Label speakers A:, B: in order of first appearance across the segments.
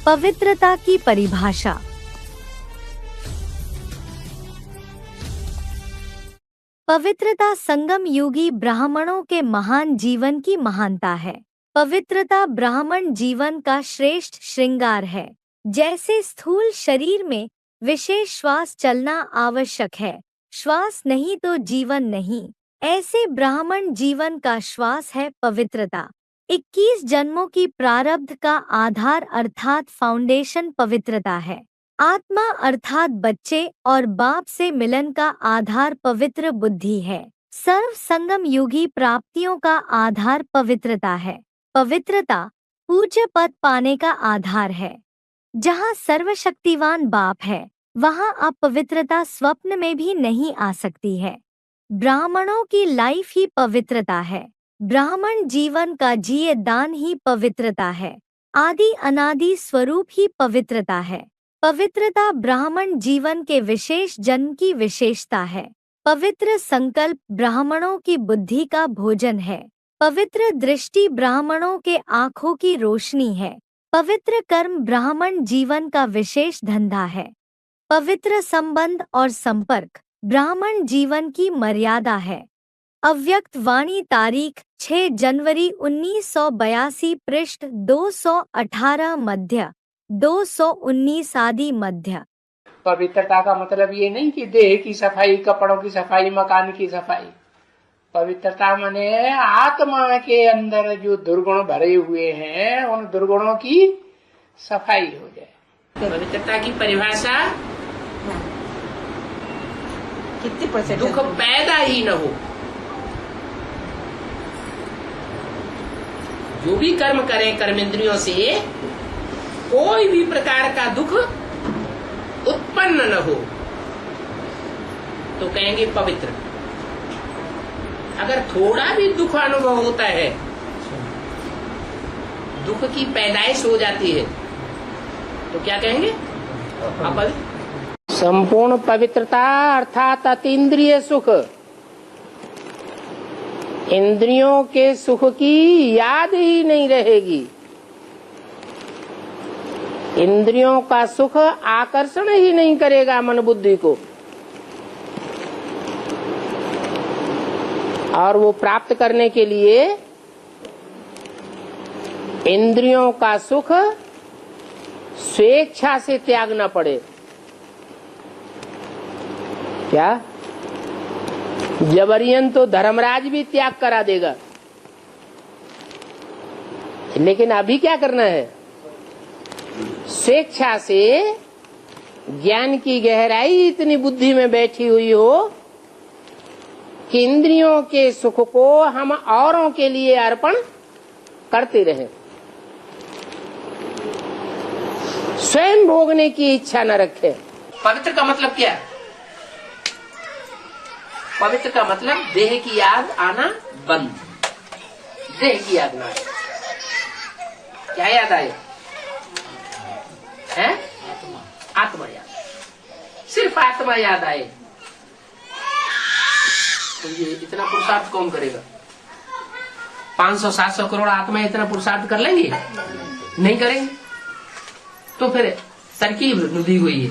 A: पवित्रता की परिभाषा। पवित्रता संगम युगी ब्राह्मणों के महान जीवन की महानता है। पवित्रता ब्राह्मण जीवन का श्रेष्ठ श्रृंगार है। जैसे स्थूल शरीर में विशेष श्वास चलना आवश्यक है, श्वास नहीं तो जीवन नहीं, ऐसे ब्राह्मण जीवन का श्वास है पवित्रता। 21 जन्मों की प्रारब्ध का आधार अर्थात फाउंडेशन पवित्रता है। आत्मा अर्थात बच्चे और बाप से मिलन का आधार पवित्र बुद्धि है। सर्व संगम युगी प्राप्तियों का आधार पवित्रता है। पवित्रता पूज्य पद पाने का आधार है। जहाँ सर्वशक्तिवान बाप है, वहाँ अपवित्रता स्वप्न में भी नहीं आ सकती है। ब्राह्मणों की लाइफ ही पवित्रता है। ब्राह्मण जीवन का जिये दान ही पवित्रता है। आदि अनादि स्वरूप ही पवित्रता है। पवित्रता ब्राह्मण जीवन के विशेष जन्म की विशेषता है। पवित्र संकल्प ब्राह्मणों की बुद्धि का भोजन है। पवित्र दृष्टि ब्राह्मणों के आँखों की रोशनी है। पवित्र कर्म ब्राह्मण जीवन का विशेष धंधा है। पवित्र संबंध और संपर्क ब्राह्मण जीवन की मर्यादा है। अव्यक्त वाणी तारीख 6 जनवरी 1982 पृष्ठ 218 मध्य 219 आदि मध्य।
B: पवित्रता का मतलब ये नहीं कि देह की सफाई, कपड़ों की सफाई, मकान की सफाई। पवित्रता माने आत्मा के अंदर जो दुर्गुण भरे हुए हैं, उन दुर्गुणों की सफाई हो जाए। पवित्रता की परिभाषा
C: कितनी परसेंट?
B: दुख पैदा ही न हो। जो भी कर्म करें कर्मेंद्रियों से, कोई भी प्रकार का दुख उत्पन्न न हो तो कहेंगे पवित्र। अगर थोड़ा भी दुख अनुभव होता है, दुख की पैदाइश हो जाती है, तो क्या कहेंगे? अपवित्र। संपूर्ण पवित्रता अर्थात अतीन्द्रिय सुख, इंद्रियों के सुख की याद ही नहीं रहेगी। इंद्रियों का सुख आकर्षण ही नहीं करेगा मन बुद्धि को, और वो प्राप्त करने के लिए इंद्रियों का सुख स्वेच्छा से त्यागना पड़े। क्या जबरियन तो धर्मराज भी त्याग करा देगा, लेकिन अभी क्या करना है? स्वेच्छा से ज्ञान की गहराई इतनी बुद्धि में बैठी हुई हो कि इंद्रियों के सुख को हम औरों के लिए अर्पण करते रहें, स्वयं भोगने की इच्छा न रखें। पवित्र का मतलब क्या है? पवित्र का मतलब देह की याद आना बंद। देह की याद ना आए। क्या याद आए? है? आत्मा याद। सिर्फ आत्मा याद आए तो ये इतना पुरुषार्थ कौन करेगा? 500-700 करोड़ आत्मा इतना पुरुषार्थ कर लेंगे? नहीं करेंगे। तो फिर तरकीब निधी हुई है।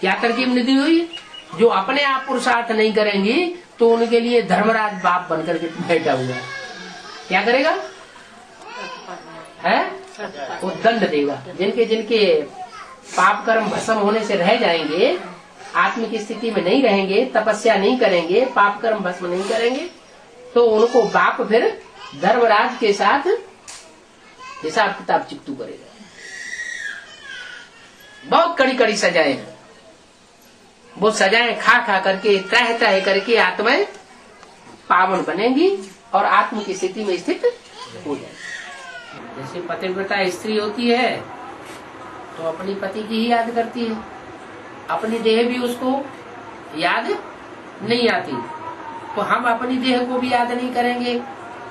B: क्या तरकीब निधी हुई है? जो अपने आप पुरुषार्थ नहीं करेंगे तो उनके लिए धर्मराज बाप बनकर के बैठा हुआ है। क्या करेगा? है? वो दंड देगा। जिनके जिनके पाप कर्म भस्म होने से रह जाएंगे, आत्मिक स्थिति में नहीं रहेंगे, तपस्या नहीं करेंगे, पाप कर्म भस्म नहीं करेंगे, तो उनको बाप फिर धर्मराज के साथ हिसाब किताब चिपटू करेगा। बहुत कड़ी कड़ी सजाएं हैं। वो सजाएं खा खा करके, त्रह त्रह करके आत्माएं पावन बनेंगी और आत्म की स्थिति में स्थित हो जाएगी। जैसे पतिव्रता स्त्री होती है तो अपनी पति की ही याद करती है, अपनी देह भी उसको याद नहीं आती, तो हम अपनी देह को भी याद नहीं करेंगे।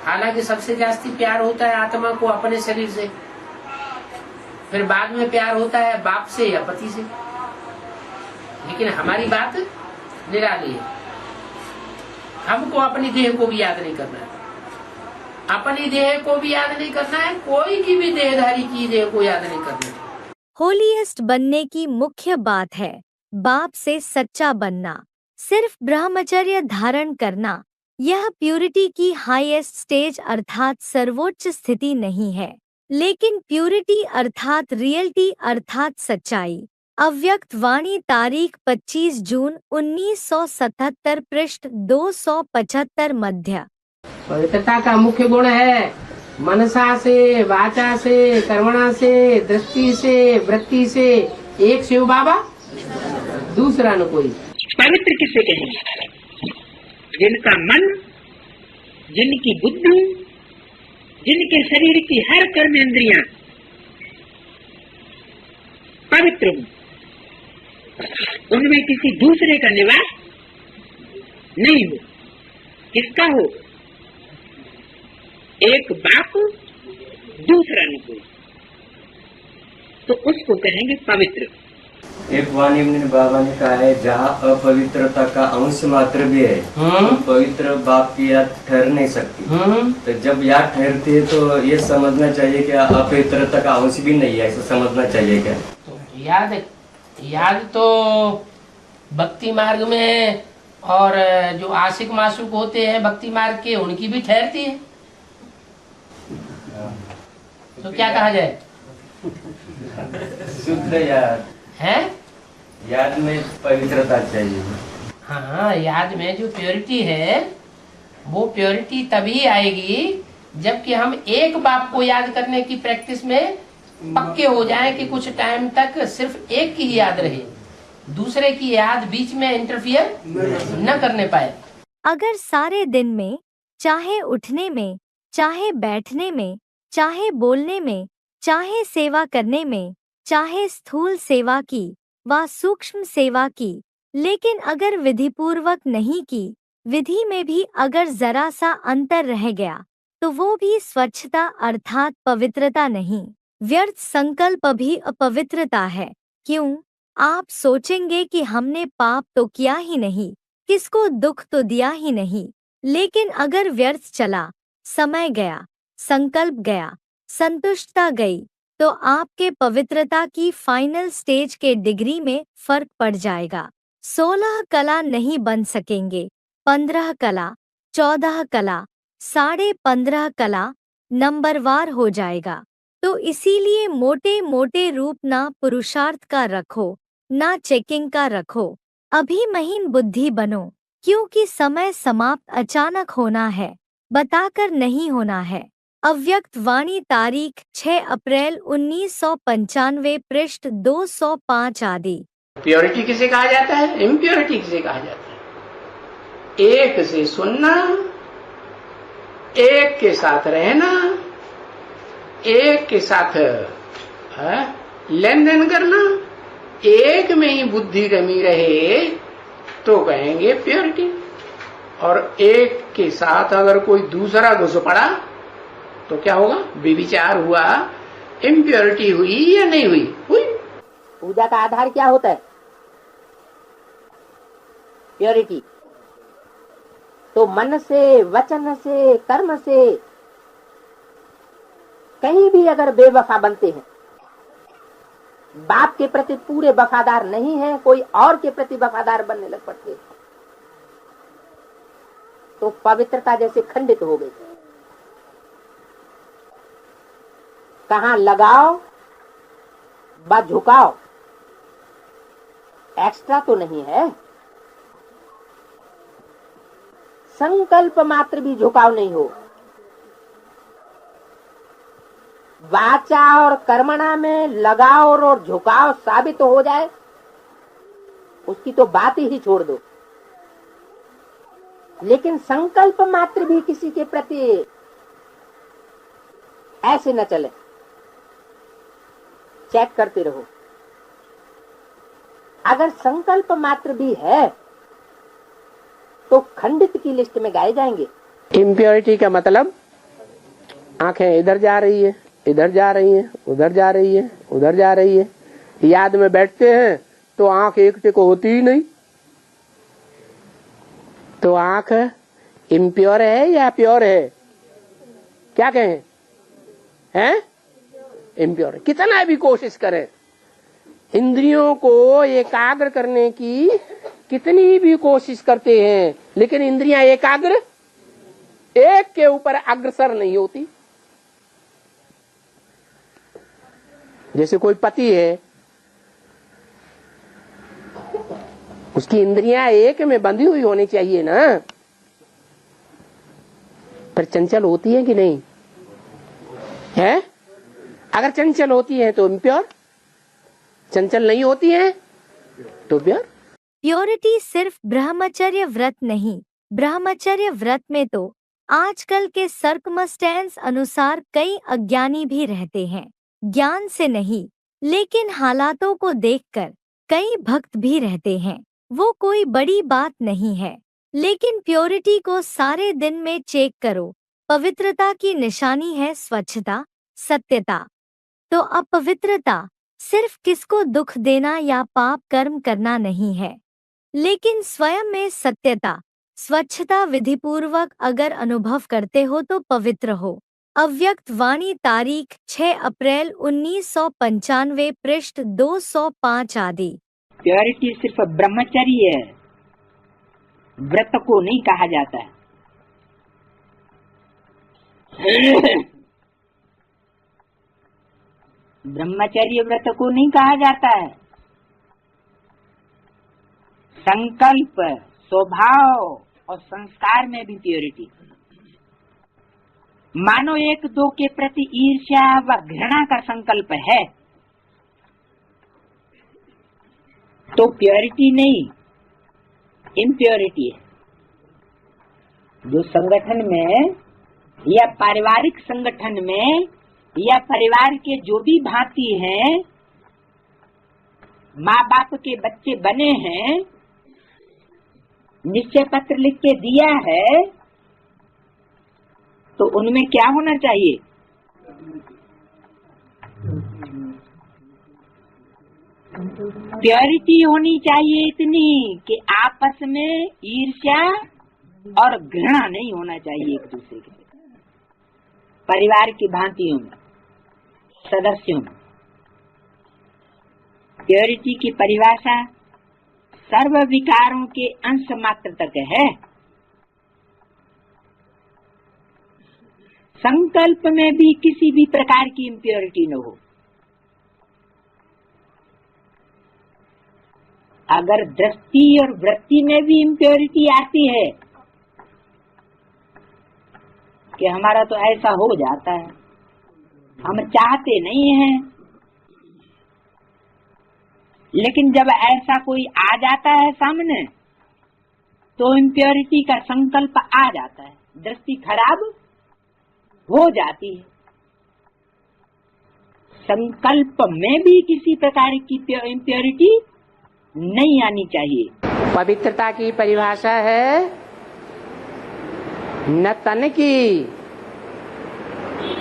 B: हालांकि सबसे जास्ती प्यार होता है आत्मा को अपने शरीर से, फिर बाद में प्यार होता है बाप से या पति से। लेकिन हमारी बात निराली है, हमको अपनी देह को भी याद नहीं करना है। अपनी देह को भी याद नहीं करना है, कोई की भी देहधारी की देह को याद नहीं करना है।
A: होलीएस्ट बनने की मुख्य बात है बाप से सच्चा बनना, सिर्फ ब्रह्मचर्य धारण करना। यह प्यूरिटी की हाईएस्ट स्टेज अर्थात सर्वोच्च स्थिति नहीं है, लेकिन प्यूरिटी अर्थात रियलिटी अर्थात सच्चाई। अव्यक्त वाणी तारीख 25 जून 1977 पृष्ठ 275 मध्य।
B: पवित्रता का मुख्य गुण है मनसा से, वाचा से, कर्मणा से, दृष्टि से, वृत्ति से एक शिव बाबा, दूसरा न कोई।
D: पवित्र किसे कहेंगे? जिनका मन, जिनकी बुद्धि, जिनके शरीर की हर कर्मेंद्रियां पवित्र हो, उनमें किसी दूसरे का निवास नहीं हो। किसका हो? एक बाप, दूसरा न कोई, तो उसको कहेंगे पवित्र।
E: एक वाणी में बाबा ने कहा है जहाँ अपवित्रता का अंश मात्र भी है तो पवित्र बाप की याद ठहर नहीं सकती। तो जब याद ठहरती है तो ये समझना चाहिए कि अपवित्रता का अंश भी नहीं है, ऐसा समझना चाहिए क्या?
B: तो याद तो भक्ति मार्ग में और जो आशिक माशूक होते हैं भक्ति मार्ग के, उनकी भी ठहरती है। तो क्या कहा जाए?
E: शुद्ध याद
B: है,
E: याद में पवित्रता चाहिए।
B: हाँ, याद में जो प्योरिटी है वो प्योरिटी तभी आएगी जबकि हम एक बाप को याद करने की प्रैक्टिस में पक्के हो जाएं कि कुछ टाइम तक सिर्फ एक की ही याद रहे, दूसरे की याद बीच में इंटरफियर न करने पाए।
A: अगर सारे दिन में, चाहे उठने में, चाहे बैठने में, चाहे बोलने में, चाहे सेवा करने में, चाहे स्थूल सेवा की व सूक्ष्म सेवा की, लेकिन अगर विधिपूर्वक नहीं की, विधि में भी अगर जरा सा अंतर रह गया तो वो भी स्वच्छता अर्थात पवित्रता नहीं, व्यर्थ संकल्प भी अपवित्रता है। क्यों? आप सोचेंगे कि हमने पाप तो किया ही नहीं, किसको दुख तो दिया ही नहीं, लेकिन अगर व्यर्थ चला, समय गया, संकल्प गया, संतुष्टता गई, तो आपके पवित्रता की फाइनल स्टेज के डिग्री में फर्क पड़ जाएगा। 16 कला नहीं बन सकेंगे, 15 कला, 14 कला, 15.5 कला नंबरवार हो जाएगा। तो इसीलिए मोटे मोटे रूप ना पुरुषार्थ का रखो, ना चेकिंग का रखो, अभी महीन बुद्धि बनो, क्योंकि समय समाप्त अचानक होना है, बताकर नहीं होना है। अव्यक्त वाणी तारीख 6 अप्रैल 1995 पृष्ठ 205 आदि।
B: प्योरिटी किसे कहा जाता है? इम्प्योरिटी किसे कहा जाता है? एक से सुनना, एक के साथ रहना, एक के साथ लेन देन करना, एक में ही बुद्धि रमी रहे तो कहेंगे प्योरिटी। और एक के साथ अगर कोई दूसरा घुस पड़ा तो क्या होगा? व्यभिचार हुआ, इम्प्योरिटी हुई या नहीं हुई? हुई।
C: पूजा का आधार क्या होता है? प्योरिटी। तो मन से, वचन से, कर्म से कहीं भी अगर बेवफा बनते हैं, बाप के प्रति पूरे वफादार नहीं है, कोई और के प्रति वफादार बनने लग पड़ते हैं, तो पवित्रता जैसे खंडित हो गई। कहां लगाओ व झुकाओ, एक्स्ट्रा तो नहीं है। संकल्प मात्र भी झुकाव नहीं हो। वाचा और कर्मणा में लगाव और झुकाव साबित हो जाए, उसकी तो बात ही छोड़ दो। लेकिन संकल्प मात्र भी किसी के प्रति ऐसे न चले, चेक करते रहो। अगर संकल्प मात्र भी है तो खंडित की लिस्ट में गाए जाएंगे।
B: इम्प्योरिटी का मतलब आंखें इधर जा रही है, इधर जा रही है, उधर जा रही है, उधर जा रही है। याद में बैठते हैं तो आंख एक टिक होती ही नहीं। तो आंख इम्प्योर है या प्योर है? क्या कहें? हैं? इम्प्योर। कितना भी कोशिश करें इंद्रियों को एकाग्र करने की कितनी भी कोशिश करते हैं, लेकिन इंद्रियां एकाग्र एक के ऊपर अग्रसर नहीं होती। जैसे कोई पति है, उसकी इंद्रियां एक में बंधी हुई होनी चाहिए ना, पर चंचल होती है कि नहीं है? अगर चंचल होती है तो इम्प्योर, चंचल नहीं होती है तो प्योर।
A: प्योरिटी सिर्फ ब्रह्मचर्य व्रत नहीं, ब्रह्मचर्य व्रत में तो आजकल के सर्कमस्टेंस अनुसार कई अज्ञानी भी रहते हैं, ज्ञान से नहीं लेकिन हालातों को देखकर कई भक्त भी रहते हैं। वो कोई बड़ी बात नहीं है, लेकिन प्योरिटी को सारे दिन में चेक करो। पवित्रता की निशानी है स्वच्छता, सत्यता। तो अपवित्रता सिर्फ किसको दुख देना या पाप कर्म करना नहीं है, लेकिन स्वयं में सत्यता, स्वच्छता विधिपूर्वक अगर अनुभव करते हो तो पवित्र हो। अव्यक्त वाणी, तारीख 6 अप्रैल 1995, पृष्ठ 205 आदि।
D: प्योरिटी सिर्फ ब्रह्मचर्य है, व्रत को नहीं कहा जाता है। ब्रह्मचर्य व्रत को नहीं कहा जाता है। संकल्प, स्वभाव और संस्कार में भी प्योरिटी। मानो एक दो के प्रति ईर्ष्या व घृणा का संकल्प है तो प्योरिटी नहीं, इम्प्योरिटी है। जो संगठन में या पारिवारिक संगठन में या परिवार के जो भी भांति हैं, माँ बाप के बच्चे बने हैं, निश्चय पत्र लिख के दिया है, तो उनमें क्या होना चाहिए? प्योरिटी होनी चाहिए इतनी कि आपस में ईर्ष्या और घृणा नहीं होना चाहिए एक दूसरे के। परिवार की भांतियों में, सदस्यों में प्योरिटी की परिभाषा सर्व विकारों के अंश मात्र तक है। संकल्प में भी किसी भी प्रकार की इम्प्योरिटी न हो। अगर दृष्टि और वृत्ति में भी इम्प्योरिटी आती है कि हमारा तो ऐसा हो जाता है, हम चाहते नहीं हैं, लेकिन जब ऐसा कोई आ जाता है सामने तो इम्प्योरिटी का संकल्प आ जाता है, दृष्टि खराब हो जाती है। संकल्प में भी किसी प्रकार की इम्प्योरिटी नहीं आनी चाहिए।
B: पवित्रता की परिभाषा है न तन की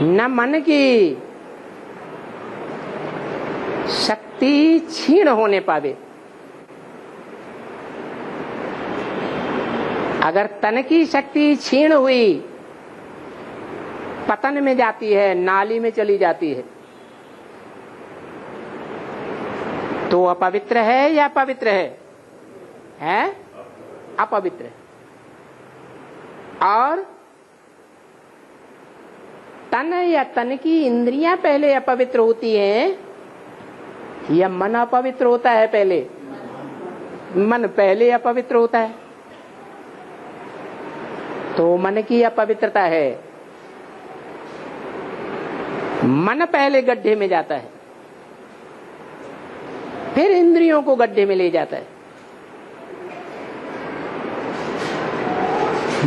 B: न मन की शक्ति क्षीण होने पावे। अगर तन की शक्ति क्षीण हुई, पतन में जाती है, नाली में चली जाती है, तो अपवित्र है या पवित्र है? अपवित्र है। और तन या तन की इंद्रियां पहले अपवित्र होती हैं या मन अपवित्र होता है? पहले मन पहले अपवित्र होता है, तो मन की अपवित्रता है। मन पहले गड्ढे में जाता है, फिर इंद्रियों को गड्ढे में ले जाता है।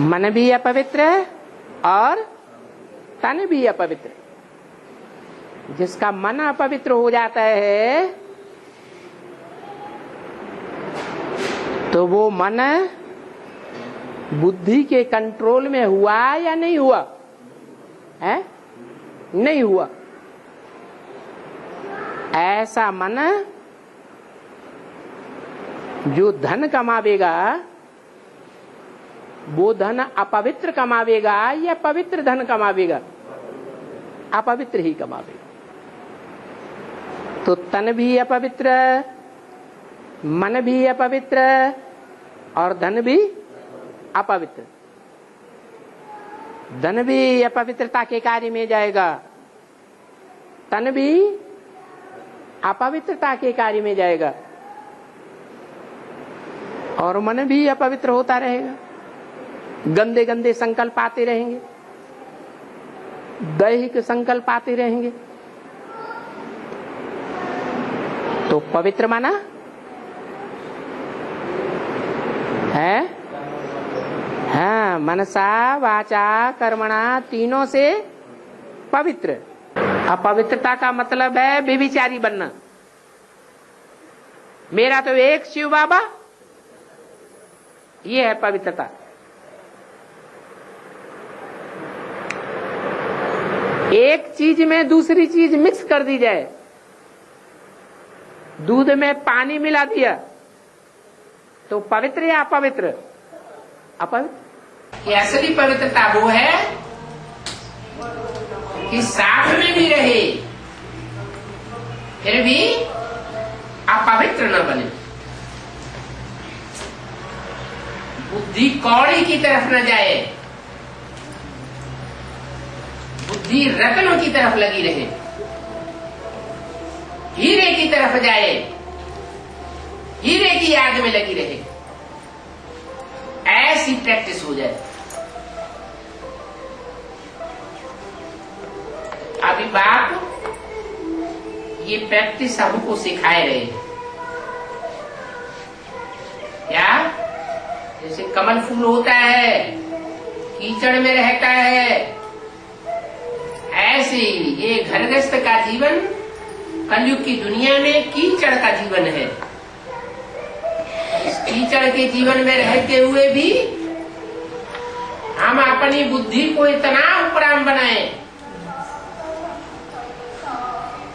B: मन भी अपवित्र है और तन भी अपवित्र है। जिसका मन अपवित्र हो जाता है तो वो मन बुद्धि के कंट्रोल में हुआ या नहीं हुआ है? नहीं हुआ। ऐसा मन जो धन कमावेगा वो धन अपवित्र कमावेगा या पवित्र धन कमावेगा? अपवित्र ही कमावेगा। तो तन भी अपवित्र, मन भी अपवित्र और धन भी अपवित्र। धन भी अपवित्रता के कार्य में जाएगा, तन भी अपवित्रता के कार्य में जाएगा और मन भी अपवित्र होता रहेगा। गंदे गंदे संकल्प आते रहेंगे, दैहिक संकल्प आते रहेंगे। तो पवित्र माना है, हाँ, मनसा वाचा कर्मणा तीनों से पवित्र। अपवित्रता का मतलब है व्यभिचारी बनना। मेरा तो एक शिव बाबा, ये है पवित्रता। एक चीज में दूसरी चीज मिक्स कर दी जाए, दूध में पानी मिला दिया तो पवित्र या अपवित्र? अपवित्र। ये असली पवित्रता वो है कि साथ में भी रहे फिर भी अपवित्र न बने, बुद्धि कौड़ी की तरफ न जाए, बुद्धि रत्नों की तरफ लगी रहे, हीरे की तरफ जाए, हीरे की याद में लगी रहे, ऐसी प्रैक्टिस हो जाए। अभी बाप ये प्रैक्टिस हमको सिखाए रहे हैं। क्या? जैसे कमल फूल होता है, कीचड़ में रहता है, ऐसे ही ये घरगृहस्थ का जीवन कलयुग की दुनिया में कीचड़ का जीवन है। इस कीचड़ के जीवन में रहते हुए भी हम अपनी बुद्धि को इतना उपराम बनाएं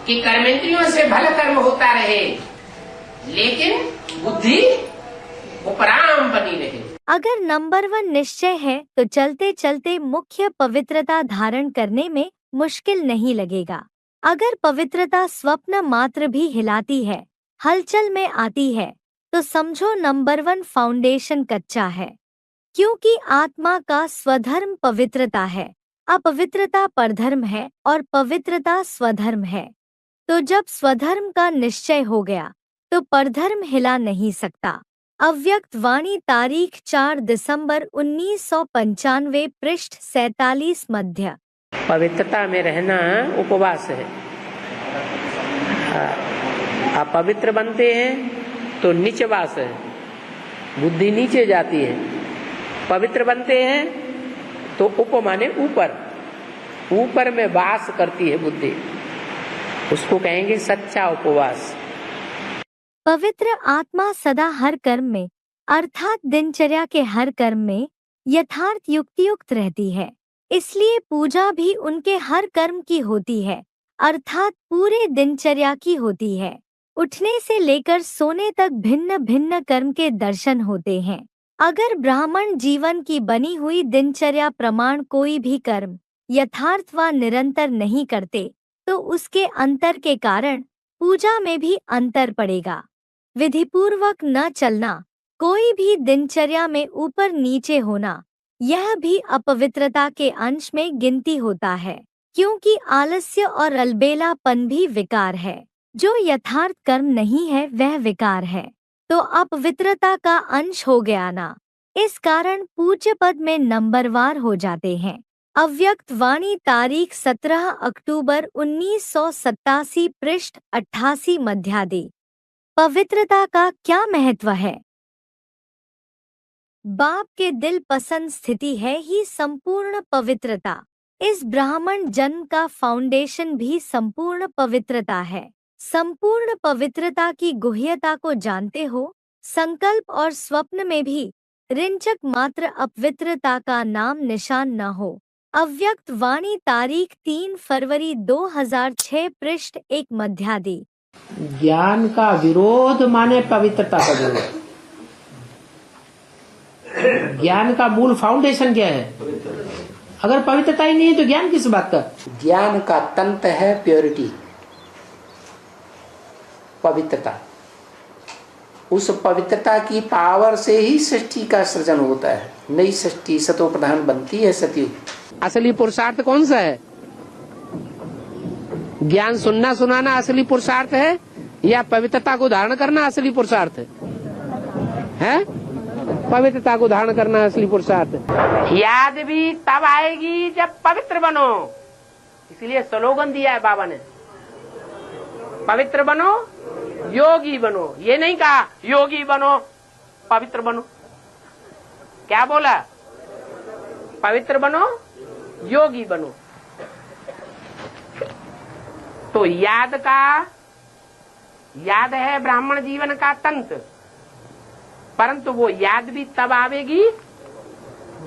B: कि कर्मेंद्रियों से भला कर्म होता रहे लेकिन बुद्धि उपराम बनी रहे।
A: अगर नंबर 1 निश्चय है तो चलते चलते मुख्य पवित्रता धारण करने में मुश्किल नहीं लगेगा। अगर पवित्रता स्वप्न मात्र भी हिलाती है, हलचल में आती है, तो समझो नंबर 1 फाउंडेशन कच्चा है। क्योंकि आत्मा का स्वधर्म पवित्रता है, अपवित्रता परधर्म है और पवित्रता स्वधर्म है। तो जब स्वधर्म का निश्चय हो गया तो परधर्म हिला नहीं सकता। अव्यक्त वाणी तारीख 4 दिसंबर 1995 पृष्ठ 47 मध्य।
B: पवित्रता में रहना उपवास है। अपवित्र बनते हैं तो नीचवास है, बुद्धि नीचे जाती है। पवित्र बनते हैं तो उप माने ऊपर, ऊपर में वास करती है बुद्धि, उसको कहेंगे सच्चा उपवास।
A: पवित्र आत्मा सदा हर कर्म में अर्थात दिनचर्या के हर कर्म में यथार्थ युक्तियुक्त रहती है। इसलिए पूजा भी उनके हर कर्म की होती है, अर्थात पूरे दिनचर्या की होती है। उठने से लेकर सोने तक भिन्न भिन्न कर्म के दर्शन होते हैं। अगर ब्राह्मण जीवन की बनी हुई दिनचर्या प्रमाण कोई भी कर्म यथार्थ व निरंतर नहीं करते तो उसके अंतर के कारण पूजा में भी अंतर पड़ेगा। विधिपूर्वक न चलना, कोई भी दिनचर्या में ऊपर नीचे होना, यह भी अपवित्रता के अंश में गिनती होता है। क्योंकि आलस्य और अलबेलापन भी विकार है। जो यथार्थ कर्म नहीं है वह विकार है, तो अपवित्रता का अंश हो गया ना। इस कारण पूज्य पद में नंबरवार हो जाते हैं। अव्यक्त वाणी तारीख 17 अक्टूबर 1987 पृष्ठ 88 मध्यादि। पवित्रता का क्या महत्व है? बाप के दिल पसंद स्थिति है ही संपूर्ण पवित्रता। इस ब्राह्मण जन्म का फाउंडेशन भी संपूर्ण पवित्रता है। संपूर्ण पवित्रता की गुह्यता को जानते हो, संकल्प और स्वप्न में भी रिंचक मात्र अपवित्रता का नाम निशान न हो। अव्यक्त वाणी तारीख 3 फरवरी 2006 पृष्ठ 1 मध्यादि।
B: ज्ञान का विरोध माने पवित्रता का विरोध। ज्ञान का मूल फाउंडेशन क्या है? अगर पवित्रता ही नहीं है तो ज्ञान किस बात का? ज्ञान का तंत्र है प्योरिटी। पवित्रता, उस पवित्रता की पावर से ही सृष्टि का सृजन होता है। नई सृष्टि सतो प्रधान बनती है सतयुग। असली पुरुषार्थ कौन सा है? ज्ञान सुनना सुनाना असली पुरुषार्थ है या पवित्रता को धारण करना असली पुरुषार्थ है? पवित्रता को धारण करना असली पुरुषार्थ। याद भी तब आएगी जब पवित्र बनो, इसलिए स्लोगन दिया है बाबा ने, पवित्र बनो योगी बनो। ये नहीं कहा योगी बनो पवित्र बनो, क्या बोला? पवित्र बनो योगी बनो। तो याद है ब्राह्मण जीवन का तंत्र, परंतु वो याद भी तब आवेगी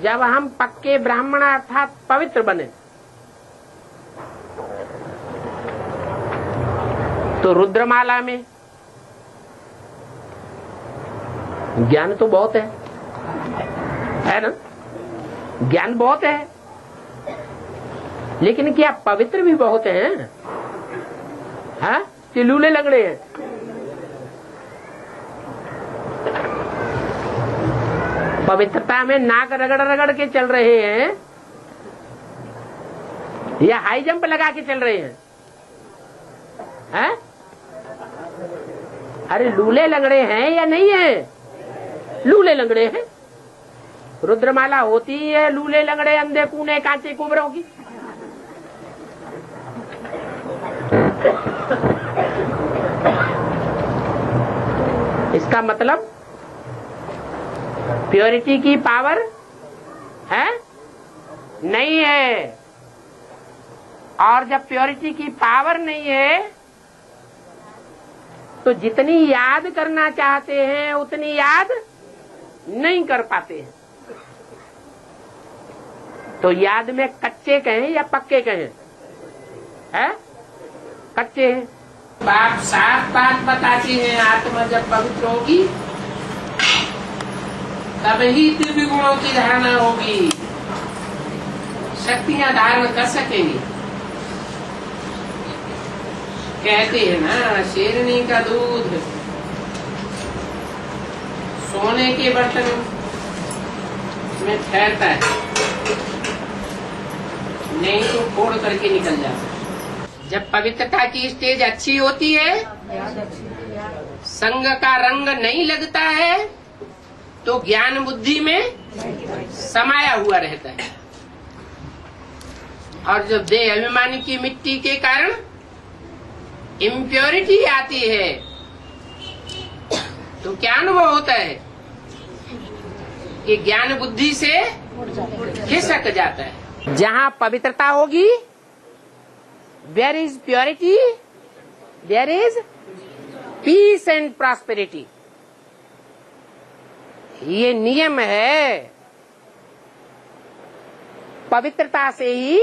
B: जब हम पक्के ब्राह्मण अर्थात पवित्र बने। तो रुद्रमाला में ज्ञान तो बहुत है ना? ज्ञान बहुत है, लेकिन क्या पवित्र भी बहुत हैं? हाँ, कि लूले लगड़े हैं? पवित्रता में नाक रगड़ रगड़ के चल रहे हैं या हाई जंप लगा के चल रहे हैं? हैं? अरे लूले लंगड़े हैं या नहीं है? लूले लंगड़े हैं। रुद्रमाला होती है लूले लंगड़े अंधे कूने कांचे कुबरों की। इसका मतलब प्योरिटी की पावर है नहीं है, और जब प्योरिटी की पावर नहीं है तो जितनी याद करना चाहते हैं उतनी याद नहीं कर पाते हैं। तो याद में कच्चे कहें या पक्के कहें? है कच्चे हैं। बाप साफ बात बताते हैं, आत्मा जब पवित्र होगी तब ही दिव्य गुणों की धारणा होगी, शक्तियां धारण कर सकेंगी। कहते हैं ना, शेरनी का दूध सोने के बर्तन में ठहरता है, नहीं तो फोड़ करके निकल जाता है। जब पवित्रता की स्टेज अच्छी होती है, संग का रंग नहीं लगता है, तो ज्ञान बुद्धि में समाया हुआ रहता है। और जब देह अभिमानी की मिट्टी के कारण इम्प्योरिटी आती है तो क्या अनुभव होता है कि ज्ञान बुद्धि से खिसक जाता है। जहाँ पवित्रता होगी, there is purity, there is peace and prosperity. ये नियम है। पवित्रता से ही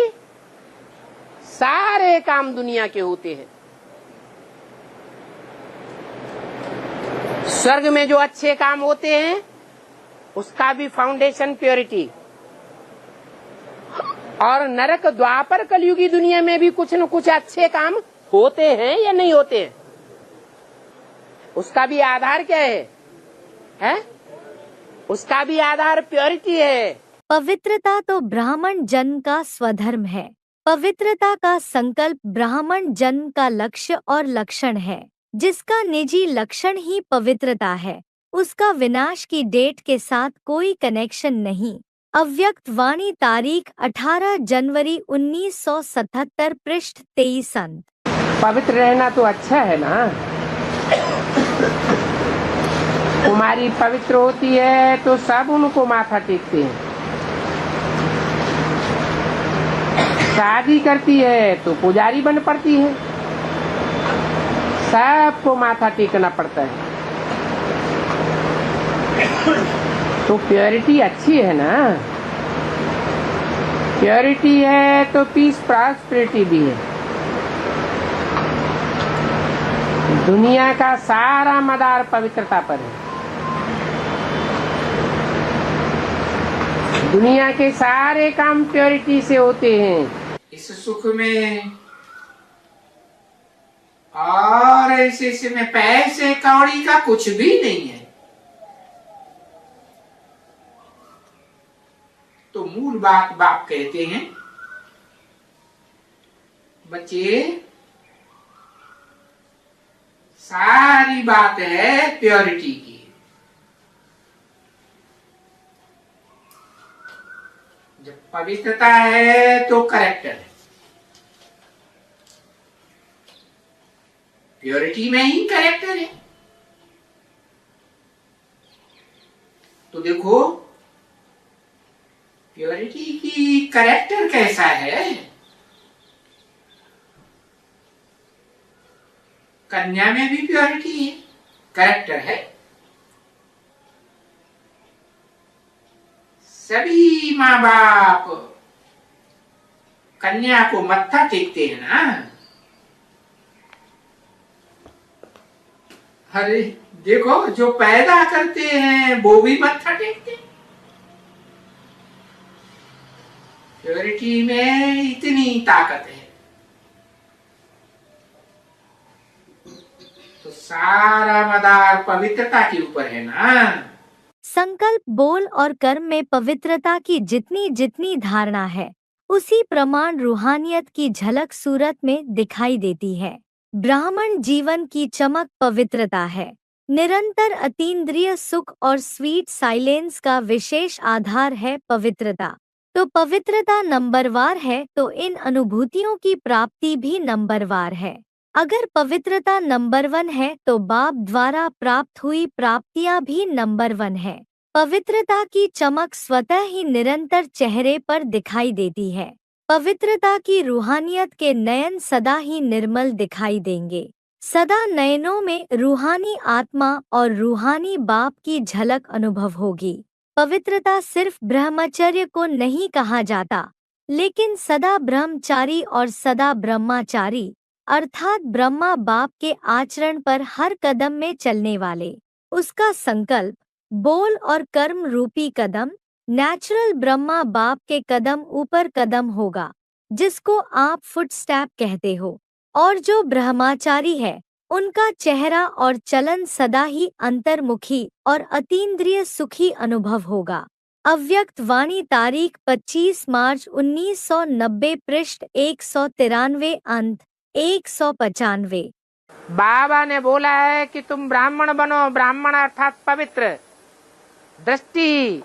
B: सारे काम दुनिया के होते हैं। स्वर्ग में जो अच्छे काम होते हैं उसका भी फाउंडेशन प्योरिटी, और नरक द्वापर कलयुगी दुनिया में भी कुछ न कुछ अच्छे काम होते हैं या नहीं होते हैं, उसका भी आधार क्या है? उसका भी आधार प्योरिटी है।
A: पवित्रता तो ब्राह्मण जन्म का स्वधर्म है। पवित्रता का संकल्प ब्राह्मण जन्म का लक्ष्य और लक्षण है। जिसका निजी लक्षण ही पवित्रता है, उसका विनाश की डेट के साथ कोई कनेक्शन नहीं। अव्यक्त वाणी, तारीख 18 जनवरी 1977, पृष्ठ 23 अंत।
B: पवित्र रहना तो अच्छा है ना। कुमारी पवित्र होती है तो सब उनको माथा टेकते हैं। शादी करती है तो पुजारी बन पड़ती है, सबको माथा टेकना पड़ता है। तो प्योरिटी अच्छी है ना। प्योरिटी है तो पीस प्रॉस्पेरिटी भी है। दुनिया का सारा मदार पवित्रता पर है। दुनिया के सारे काम प्योरिटी से होते हैं। इस सुख में
F: और इसमें पैसे कौड़ी का कुछ भी नहीं है। तो मूल बात बाप कहते हैं, बच्चे सारी बात है प्योरिटी की। जब पवित्रता है तो करेक्टर है, प्योरिटी में ही करेक्टर है। तो देखो प्योरिटी की करेक्टर कैसा है। कन्या में भी प्योरिटी है, करेक्टर है। सभी माँ बाप कन्या को मत्था टेकते हैं ना। अरे देखो जो पैदा करते हैं वो भी मत्था टेकते हैं। प्योरिटी में इतनी ताकत है। तो सारा मदार पवित्रता के ऊपर है ना।
A: संकल्प, बोल और कर्म में पवित्रता की जितनी जितनी धारणा है, उसी प्रमाण रूहानियत की झलक सूरत में दिखाई देती है। ब्राह्मण जीवन की चमक पवित्रता है। निरंतर अतीन्द्रिय सुख और स्वीट साइलेंस का विशेष आधार है पवित्रता। तो पवित्रता नंबरवार है तो इन अनुभूतियों की प्राप्ति भी नंबरवार है। अगर पवित्रता नंबर 1 है तो बाप द्वारा प्राप्त हुई प्राप्तियां भी नंबर 1 है। पवित्रता की चमक स्वतः ही निरंतर चेहरे पर दिखाई देती है। पवित्रता की रूहानियत के नयन सदा ही निर्मल दिखाई देंगे। सदा नयनों में रूहानी आत्मा और रूहानी बाप की झलक अनुभव होगी। पवित्रता सिर्फ ब्रह्मचर्य को नहीं कहा जाता, लेकिन सदा ब्रह्मचारी और सदा ब्रह्माचारी अर्थात ब्रह्मा बाप के आचरण पर हर कदम में चलने वाले, उसका संकल्प, बोल और कर्म रूपी कदम नेचुरल ब्रह्मा बाप के कदम ऊपर कदम होगा, जिसको आप फुटस्टेप कहते हो। और जो ब्रह्माचारी है उनका चेहरा और चलन सदा ही अंतर्मुखी और अतीन्द्रिय सुखी अनुभव होगा। अव्यक्त वाणी तारीख 25 मार्च 1990 पृष्ठ 193 अंत 195।
C: बाबा ने बोला है कि तुम ब्राह्मण बनो। ब्राह्मण अर्थात पवित्र दृष्टि,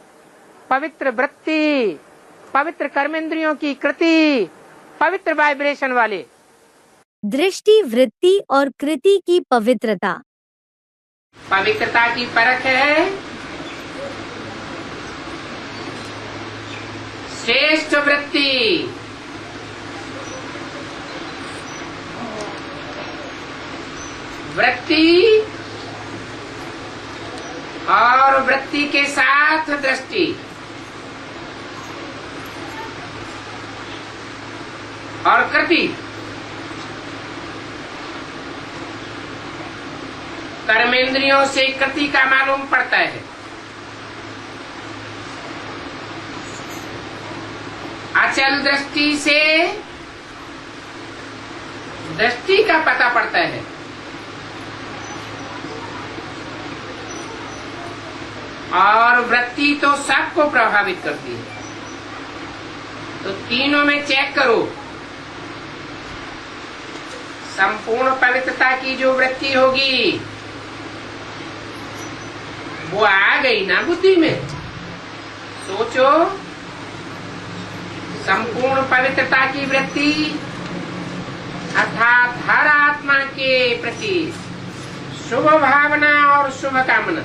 C: पवित्र वृत्ति, पवित्र कर्मेंद्रियों की कृति, पवित्र वाइब्रेशन वाले।
A: दृष्टि, वृत्ति और कृति की पवित्रता।
B: पवित्रता की परख है श्रेष्ठ वृत्ति, वृत्ति और वृत्ति के साथ दृष्टि और कृति। कर्मेंद्रियों से कृति का मालूम पड़ता है। अचल दृष्टि से दृष्टि का पता पड़ता है। और वृत्ति तो सबको प्रभावित करती है। तो तीनों में चेक करो। संपूर्ण पवित्रता की जो वृत्ति होगी वो आ गई ना बुद्धि में। सोचो, संपूर्ण पवित्रता की वृत्ति अर्थात हर आत्मा के प्रति शुभ भावना और शुभ कामना,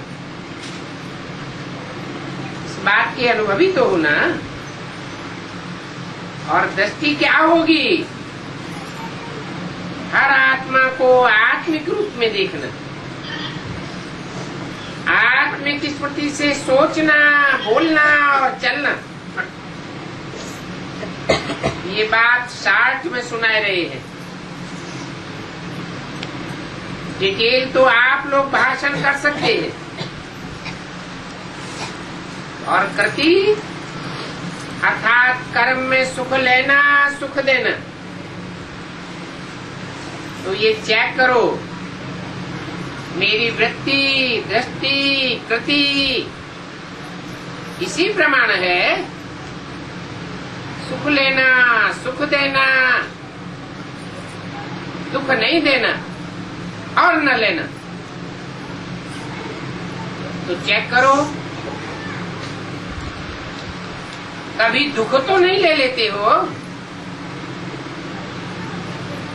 B: इस बात की अनुभवी तो हो ना। और दृष्टि क्या होगी? हर आत्मा को आत्मिक रूप में देखना, आत्मिक स्मृति से सोचना, बोलना और चलना। ये बात शार्ट में सुनाए रहे हैं। डिटेल तो आप लोग भाषण कर सकते हैं। और कृति अर्थात कर्म में सुख लेना, सुख देना। तो ये चेक करो, मेरी वृत्ति, दृष्टि, कृति इसी प्रमाण है। सुख लेना, सुख देना, दुख नहीं देना और न लेना। तो चेक करो, कभी दुख तो नहीं ले लेते हो,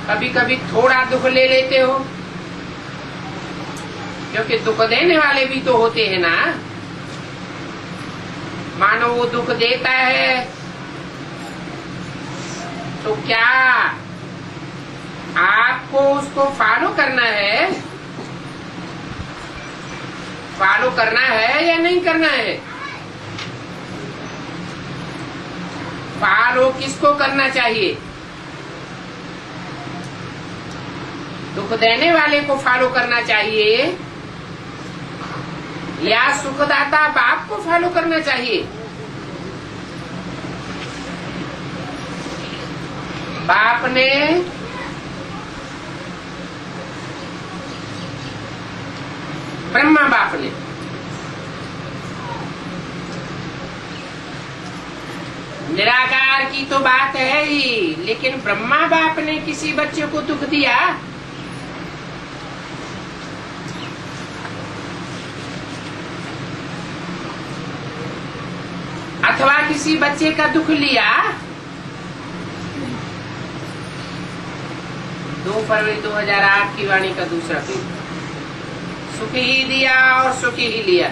B: कभी कभी थोड़ा दुख ले लेते हो, क्योंकि दुख देने वाले भी तो होते हैं ना। मानो वो दुख देता है तो क्या आपको उसको फॉलो करना है? फॉलो करना है या नहीं करना है? फॉलो किसको करना चाहिए? दुख देने वाले को फॉलो करना चाहिए या सुखदाता बाप को फॉलो करना चाहिए? बाप ने ब्रह्मा बाप ने निराकार की तो बात है ही, लेकिन ब्रह्मा बाप ने किसी बच्चे को दुख दिया? अथवा किसी बच्चे का दुख लिया? 2 फरवरी 2008 की वाणी का दूसरा पेज। सुख ही दिया और सुख ही लिया।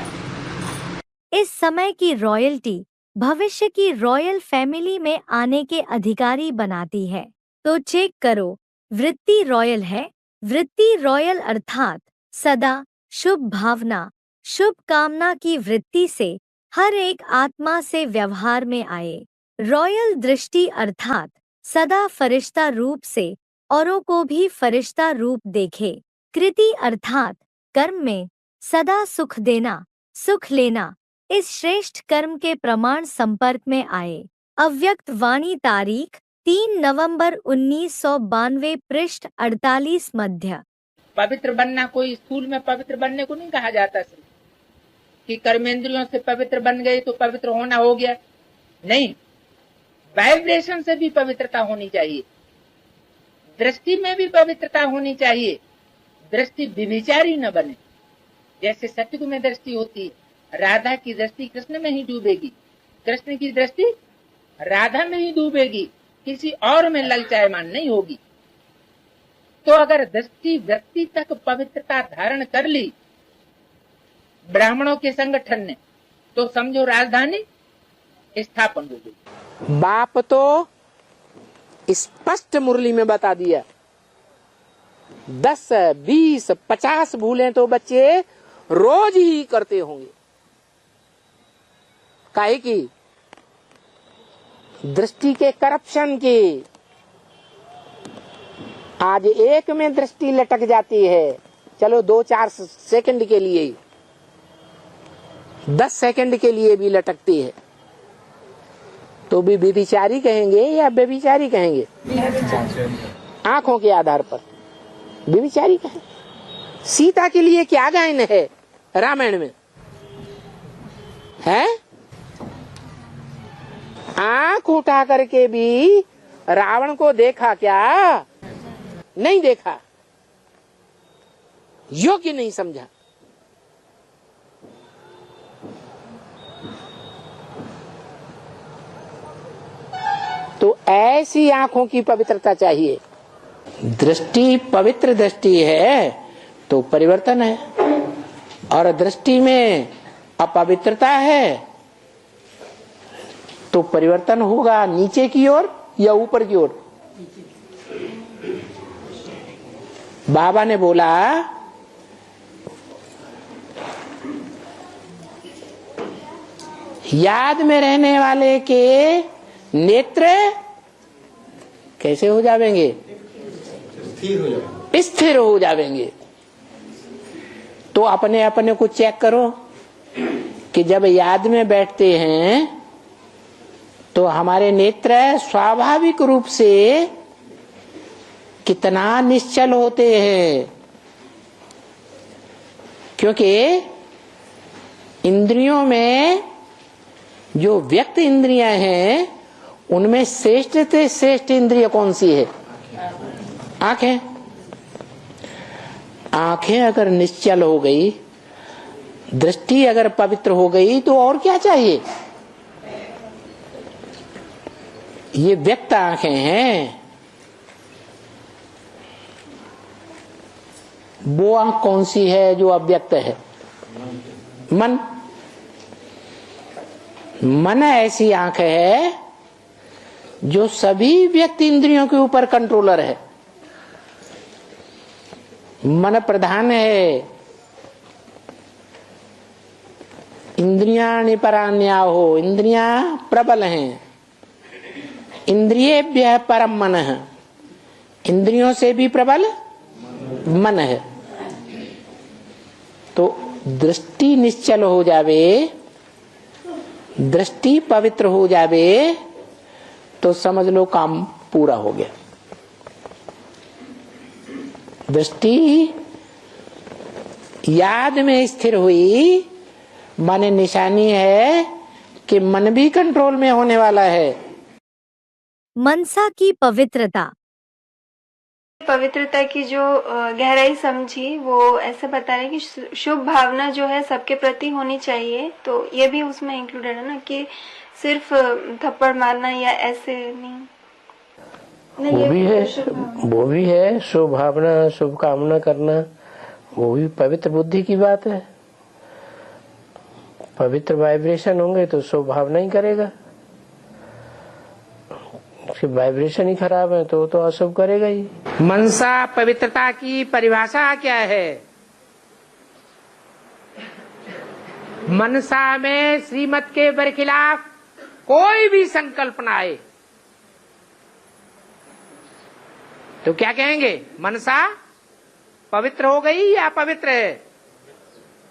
A: इस समय की रॉयल्टी भविष्य की रॉयल फैमिली में आने के अधिकारी बनाती है। तो चेक करो, वृत्ति रॉयल है। वृत्ति रॉयल अर्थात सदा शुभ भावना, शुभ कामना की वृत्ति से हर एक आत्मा से व्यवहार में आए। रॉयल दृष्टि अर्थात सदा फरिश्ता रूप से औरों को भी फरिश्ता रूप देखे। कृति अर्थात कर्म में सदा सुख देना, सुख लेना, इस श्रेष्ठ कर्म के प्रमाण संपर्क में आए। अव्यक्त वाणी तारीख 3 नवंबर 1992 पृष्ठ 48 मध्य।
C: पवित्र बनना कोई स्थूल में पवित्र बनने को नहीं कहा जाता सिर्फ कि कर्मेंद्रियों से पवित्र बन गए तो पवित्र होना हो गया। नहीं, वाइब्रेशन से भी पवित्रता होनी चाहिए, दृष्टि में भी पवित्रता होनी चाहिए। दृष्टि व्यभिचारी न बने। जैसे सतयुग में दृष्टि होती है, राधा की दृष्टि कृष्ण में ही डूबेगी, कृष्ण की दृष्टि राधा में ही डूबेगी, किसी और में ललचायमान नहीं होगी। तो अगर दृष्टि व्यक्ति तक पवित्रता धारण कर ली ब्राह्मणों के संगठन ने, तो समझो राजधानी स्थापन हो गई। बाप तो स्पष्ट मुरली में बता दिया, 10, 20, 50 भूलें तो बच्चे रोज ही करते होंगे। काहे की? दृष्टि के करप्शन की। आज एक में दृष्टि लटक जाती है, चलो 2-4 सेकंड के लिए, 10 सेकंड के लिए भी लटकती है, तो भी व्यभिचारी कहेंगे या व्यभिचारी कहेंगे? आंखों के आधार पर व्यभिचारी कहेंगे। सीता के लिए क्या गायन है रामायण में? है आंख उठा करके भी रावण को देखा क्या? नहीं देखा, योग्य नहीं समझा। तो ऐसी आंखों की पवित्रता चाहिए। दृष्टि पवित्र दृष्टि है तो परिवर्तन है, और दृष्टि में अपवित्रता है तो परिवर्तन होगा नीचे की ओर या ऊपर की ओर। बाबा ने बोला याद में रहने वाले के नेत्र कैसे हो जावेंगे? स्थिर हो जावेंगे। तो अपने अपने को चेक करो कि जब याद में बैठते हैं तो हमारे नेत्र स्वाभाविक रूप से कितना निश्चल होते हैं, क्योंकि इंद्रियों में जो व्यक्त इंद्रियां हैं उनमें श्रेष्ठ से श्रेष्ठ इंद्रिय कौन सी है? आंखें। आंखें अगर निश्चल हो गई, दृष्टि अगर पवित्र हो गई, तो और क्या चाहिए? ये व्यक्त आंखें हैं। वो आंख कौन सी है जो अव्यक्त है? मन। मन ऐसी आंख है जो सभी व्यक्त इंद्रियों के ऊपर कंट्रोलर है। मन प्रधान है। इंद्रियाणि परान्याहो, इंद्रियां प्रबल हैं। इंद्रियेभ्यः परम मनः, इंद्रियों से भी प्रबल मन है। तो दृष्टि निश्चल हो जावे, दृष्टि पवित्र हो जावे, तो समझ लो काम पूरा हो गया। दृष्टि याद में स्थिर हुई, माने निशानी है कि मन भी कंट्रोल में होने वाला है।
A: मनसा की पवित्रता।
G: पवित्रता की जो गहराई समझी, वो ऐसे बता रहे कि शुभ भावना जो है सबके प्रति होनी चाहिए। तो ये भी उसमें इंक्लूडेड है ना, कि सिर्फ थप्पड़ मारना या ऐसे नहीं।
C: वो भी है, वो भी है शुभ भावना, शुभ कामना करना, वो भी पवित्र बुद्धि की बात है। पवित्र वाइब्रेशन होंगे तो शुभ भावना ही करेगा। उसकी वाइब्रेशन ही खराब है तो अशुभ करेगा ही। मनसा पवित्रता की परिभाषा क्या है? मनसा में श्रीमत के बरखिलाफ कोई भी संकल्पना आए तो क्या कहेंगे? मनसा पवित्र हो गई या पवित्र है?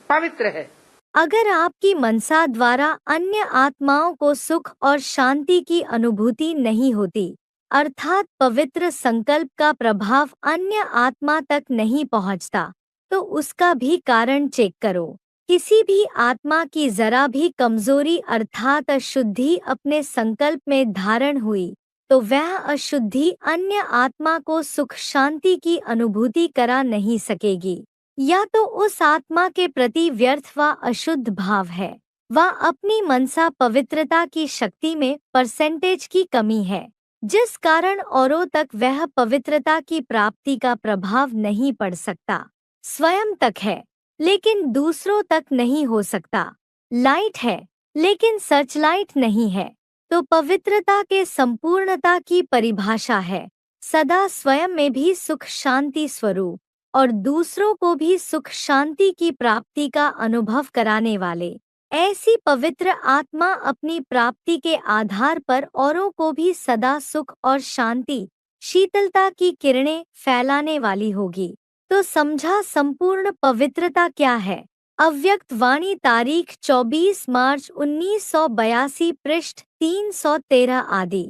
C: पवित्र है।
A: अगर आपकी मनसा द्वारा अन्य आत्माओं को सुख और शांति की अनुभूति नहीं होती, अर्थात पवित्र संकल्प का प्रभाव अन्य आत्मा तक नहीं पहुंचता, तो उसका भी कारण चेक करो। किसी भी आत्मा की जरा भी कमजोरी अर्थात अशुद्धि अपने संकल्प में धारण हुई, तो वह अशुद्धि अन्य आत्मा को सुख शांति की अनुभूति करा नहीं सकेगी। या तो उस आत्मा के प्रति व्यर्थ व अशुद्ध भाव है, व अपनी मनसा पवित्रता की शक्ति में परसेंटेज की कमी है, जिस कारण औरों तक वह पवित्रता की प्राप्ति का प्रभाव नहीं पड़ सकता। स्वयं तक है लेकिन दूसरों तक नहीं हो सकता। लाइट है लेकिन सर्चलाइट नहीं है। तो पवित्रता के संपूर्णता की परिभाषा है सदा स्वयं में भी सुख शांति स्वरूप और दूसरों को भी सुख शांति की प्राप्ति का अनुभव कराने वाले। ऐसी पवित्र आत्मा अपनी प्राप्ति के आधार पर औरों को भी सदा सुख और शांति शीतलता की किरणें फैलाने वाली होगी। तो समझा संपूर्ण पवित्रता क्या है। अव्यक्त वाणी तारीख 24 मार्च 1982 पृष्ठ 313 आदि।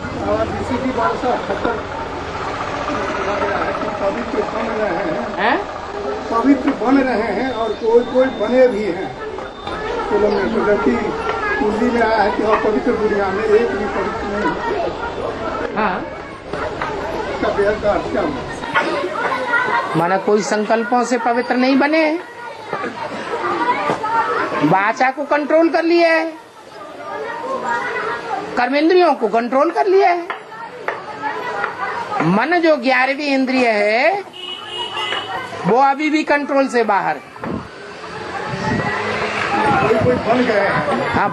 H: और किसी भी बात से पवित्र बन रहे हैं, पवित्र बन रहे हैं और कोई कोई बने भी हैं। तो लोग जबकि कुंडली में आया है कि पवित्र दुनिया में एक भी पवित्र नहीं।
C: हाँ,
H: का अर्थ क्या हुआ?
C: माना कोई संकल्पों से पवित्र नहीं बने, वाचा को कंट्रोल कर लिया है, कर्मेंद्रियों को कंट्रोल कर लिया है। मन जो 11वीं इंद्रिय है वो अभी भी कंट्रोल से बाहर।
H: कोई बन गए।
C: हाँ,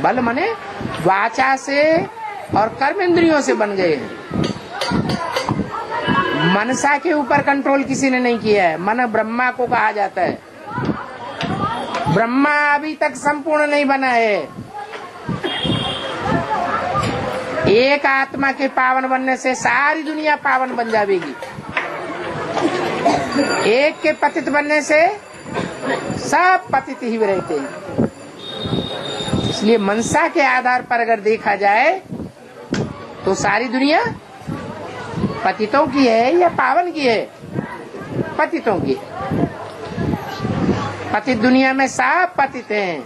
C: बल माने वाचा से और कर्मेंद्रियों से बन गए हैं। मनसा के ऊपर कंट्रोल किसी ने नहीं किया है। मन ब्रह्मा को कहा जाता है। ब्रह्मा अभी तक संपूर्ण नहीं बना है। एक आत्मा के पावन बनने से सारी दुनिया पावन बन जाएगी। एक के पतित बनने से सब पतित ही रहते हैं। इसलिए मनसा के आधार पर अगर देखा जाए तो सारी दुनिया पतितों की है या पावन की है? पतितों की। पतित दुनिया में सब पतित हैं।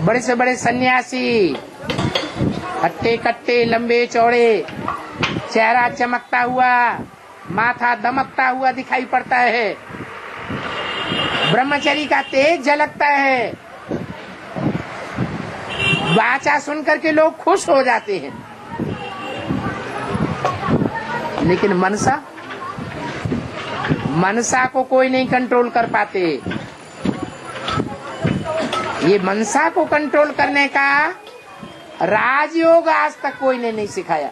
C: बड़े से बड़े सन्यासी, हट्टे कट्टे, लंबे चौड़े, चेहरा चमकता हुआ, माथा दमकता हुआ दिखाई पड़ता है, ब्रह्मचर्य का तेज झलकता है, वाचा सुन करके लोग खुश हो जाते हैं। लेकिन मनसा को कोई नहीं कंट्रोल कर पाते। ये मनसा को कंट्रोल करने का राजयोग आज तक कोई ने नहीं सिखाया।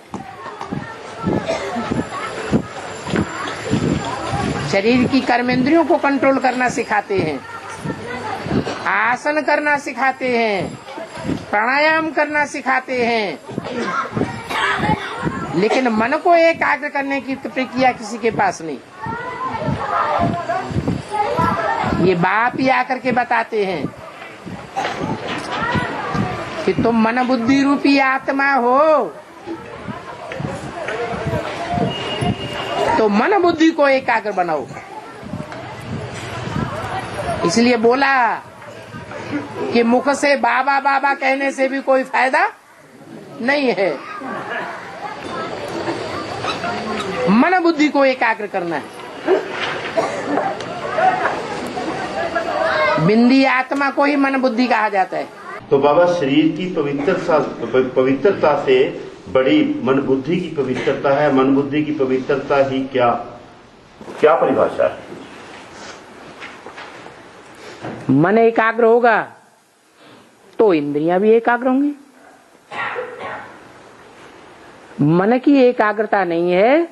C: शरीर की कर्मेंद्रियों को कंट्रोल करना सिखाते हैं, आसन करना सिखाते हैं, प्राणायाम करना सिखाते हैं, लेकिन मन को एकाग्र करने की प्रक्रिया किसी के पास नहीं। ये बाप ही आकर के बताते हैं कि तुम मन बुद्धि रूपी आत्मा हो, तो मन बुद्धि को एकाग्र बनाओ। इसलिए बोला कि मुख से बाबा बाबा कहने से भी कोई फायदा नहीं है, मन बुद्धि को एकाग्र करना है। बिंदी आत्मा को ही मन बुद्धि कहा जाता है।
I: तो बाबा, शरीर की पवित्रता से बड़ी मन बुद्धि की पवित्रता है। मन बुद्धि की पवित्रता ही क्या परिभाषा है?
C: मन एकाग्र होगा तो इंद्रियां भी एकाग्र होंगी। मन की एकाग्रता नहीं है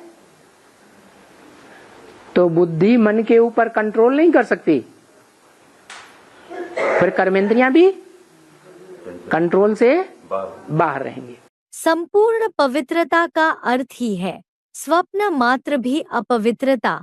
C: तो बुद्धि मन के ऊपर कंट्रोल नहीं कर सकती, फिर कर्मेंद्रियां भी कंट्रोल से बाहर रहेंगे।
A: संपूर्ण पवित्रता का अर्थ ही है स्वप्न मात्र भी अपवित्रता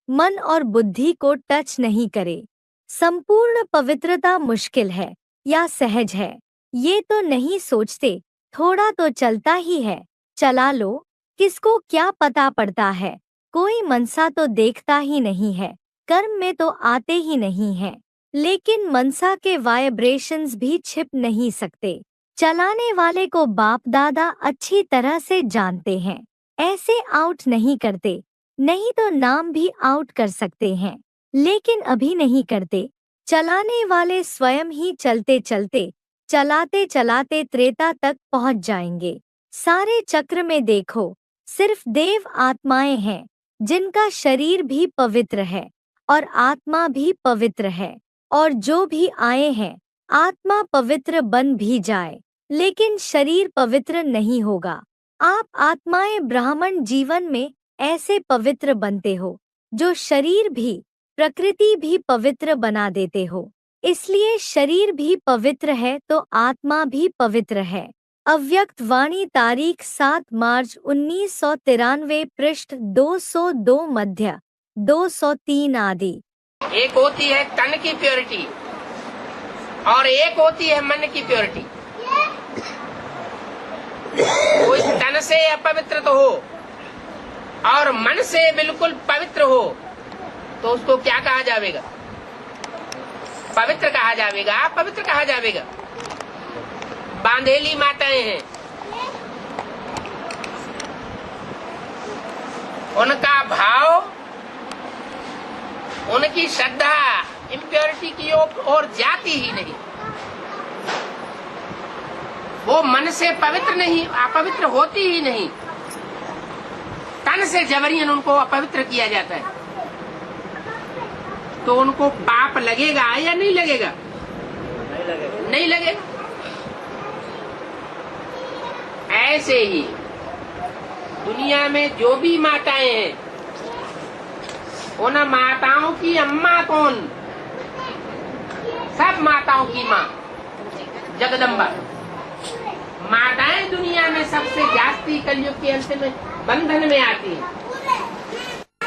A: मन और बुद्धि को टच नहीं करे। संपूर्ण पवित्रता मुश्किल है या सहज है ये तो नहीं सोचते, थोड़ा तो चलता ही है, चला लो, किसको क्या पता पड़ता है। कोई मनसा तो देखता ही नहीं है, कर्म में तो आते ही नहीं है, लेकिन मनसा के वाइब्रेशंस भी छिप नहीं सकते। चलाने वाले को बाप दादा अच्छी तरह से जानते हैं, ऐसे आउट नहीं करते, नहीं तो नाम भी आउट कर सकते हैं, लेकिन अभी नहीं करते। चलाने वाले स्वयं ही चलते चलते चलाते चलाते त्रेता तक पहुंच जाएंगे। सारे चक्र में देखो सिर्फ देव आत्माएं हैं जिनका शरीर भी पवित्र है और आत्मा भी पवित्र है, और जो भी आए हैं आत्मा पवित्र बन भी जाए लेकिन शरीर पवित्र नहीं होगा। आप आत्माएं ब्राह्मण जीवन में ऐसे पवित्र बनते हो जो शरीर भी प्रकृति भी पवित्र बना देते हो। इसलिए शरीर भी पवित्र है तो आत्मा भी पवित्र है। अव्यक्त वाणी तारीख 7 मार्च 1993 पृष्ठ 202 मध्य 203 आदि।
C: एक होती है तन की प्योरिटी और एक होती है मन की प्योरिटी। कोई तन से अपवित्र तो हो और मन से बिल्कुल पवित्र हो तो उसको क्या कहा जाएगा? पवित्र कहा जाएगा, पवित्र कहा जाएगा। बांधेली माताएं हैं, उनका भाव, उनकी श्रद्धा इम्प्योरिटी की ओर जाती ही नहीं। वो मन से पवित्र नहीं, अपवित्र होती ही नहीं, तन से जबरियन उनको अपवित्र किया जाता है। तो उनको पाप लगेगा या नहीं लगेगा? नहीं लगेगा। ऐसे ही दुनिया में जो भी माताएं हैं, उन माताओं की अम्मा कौन? सब माताओं की माँ जगदम्बा। माताएं दुनिया में सबसे जास्ती कलयुग के अंत में बंधन में आती हैं।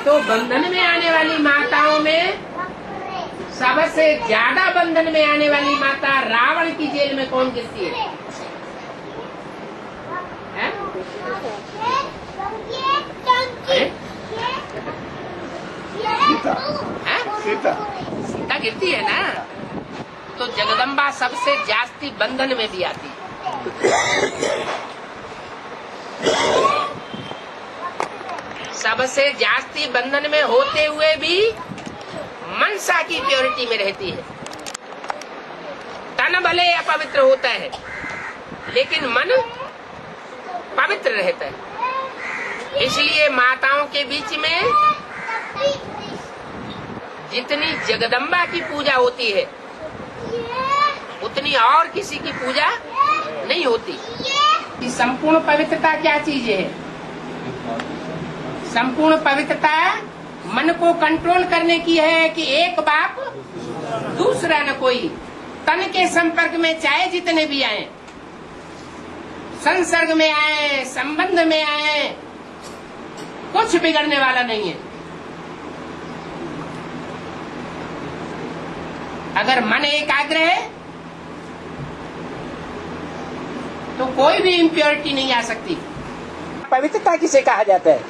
C: तो बंधन में आने वाली माताओं में सबसे ज्यादा बंधन में आने वाली माता रावण की जेल में कौन गिरती है?
B: अरे
H: सीता
B: हैं?
H: सीता
B: सीता गिरती है ना, तो जगदम्बा सबसे जास्ती बंधन में भी आती है। सबसे जास्ती बंधन में होते हुए भी मनसा की प्योरिटी में रहती है। तन भले अपवित्र होता है लेकिन मन पवित्र रहता है। इसलिए माताओं के बीच में जितनी जगदम्बा की पूजा होती है उतनी और किसी की पूजा नहीं होती। कि संपूर्ण पवित्रता क्या चीज है? संपूर्ण पवित्रता मन को कंट्रोल करने की है कि एक बाप दूसरा न कोई। तन के संपर्क में चाहे जितने भी आए, संसर्ग में आए, संबंध में आए, कुछ बिगड़ने वाला नहीं है। अगर मन एकाग्र है तो कोई भी इम्प्योरिटी नहीं आ सकती। पवित्रता किसे कहा जाता है?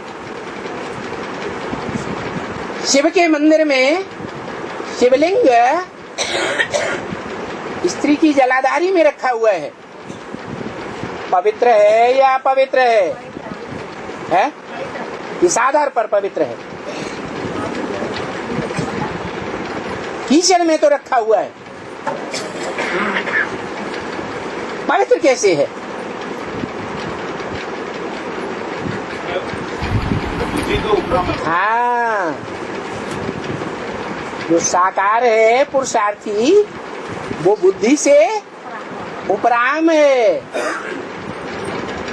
B: शिव के मंदिर में शिवलिंग स्त्री की जलाधारी में रखा हुआ है। पवित्र है या अपवित्र है? किस आधार पर पवित्र है? कीचड़ में तो रखा हुआ है, पवित्र कैसे है? हाँ, जो साकार है पुरुषार्थी वो बुद्धि से उपराम है।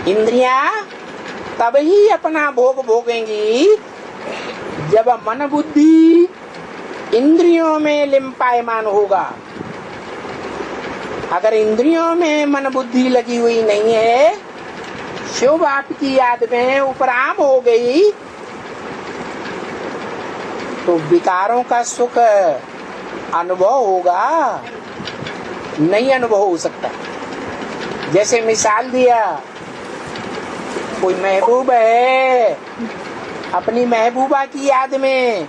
B: इंद्रियां तब ही अपना भोग भोगेंगी जब मन बुद्धि इंद्रियों में लिम्पायमान होगा। अगर इंद्रियों में मन बुद्धि लगी हुई नहीं है, शिव बाप की याद में उपराम हो गई, तो विकारों का सुख अनुभव होगा, नहीं अनुभव हो सकता। जैसे मिसाल दिया, कोई महबूब है, अपनी महबूबा की याद में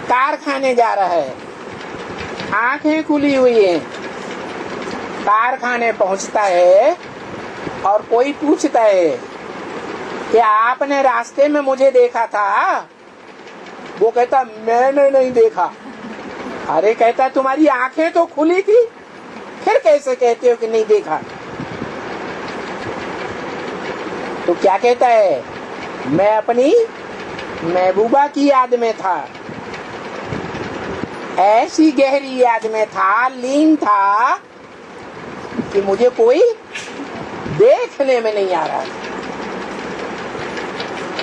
B: कारखाने जा रहा है, आंखें खुली हुई हैं, कारखाने पहुंचता है और कोई पूछता है कि आपने रास्ते में मुझे देखा था? वो कहता मैंने नहीं देखा। अरे कहता तुम्हारी आंखें तो खुली थी, फिर कैसे कहते हो कि नहीं देखा? तो क्या कहता है? मैं अपनी महबूबा की याद में था, ऐसी गहरी याद में था, लीन था कि मुझे कोई देखने में नहीं आ रहा।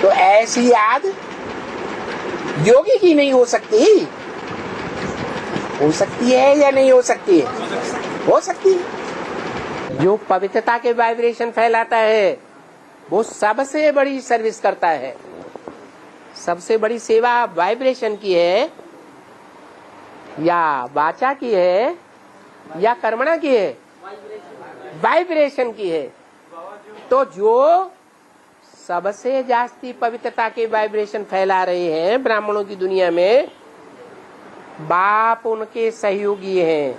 B: तो ऐसी याद योगी की नहीं हो सकती? हो सकती है या नहीं हो सकती है? हो सकती है। जो पवित्रता के वाइब्रेशन फैलाता है वो सबसे बड़ी सर्विस करता है। सबसे बड़ी सेवा वाइब्रेशन की है या वाचा की है या कर्मणा की है? वाइब्रेशन की है। तो जो सबसे जास्ती पवित्रता के वाइब्रेशन फैला रहे हैं ब्राह्मणों की दुनिया में, बाप उनके सहयोगी हैं।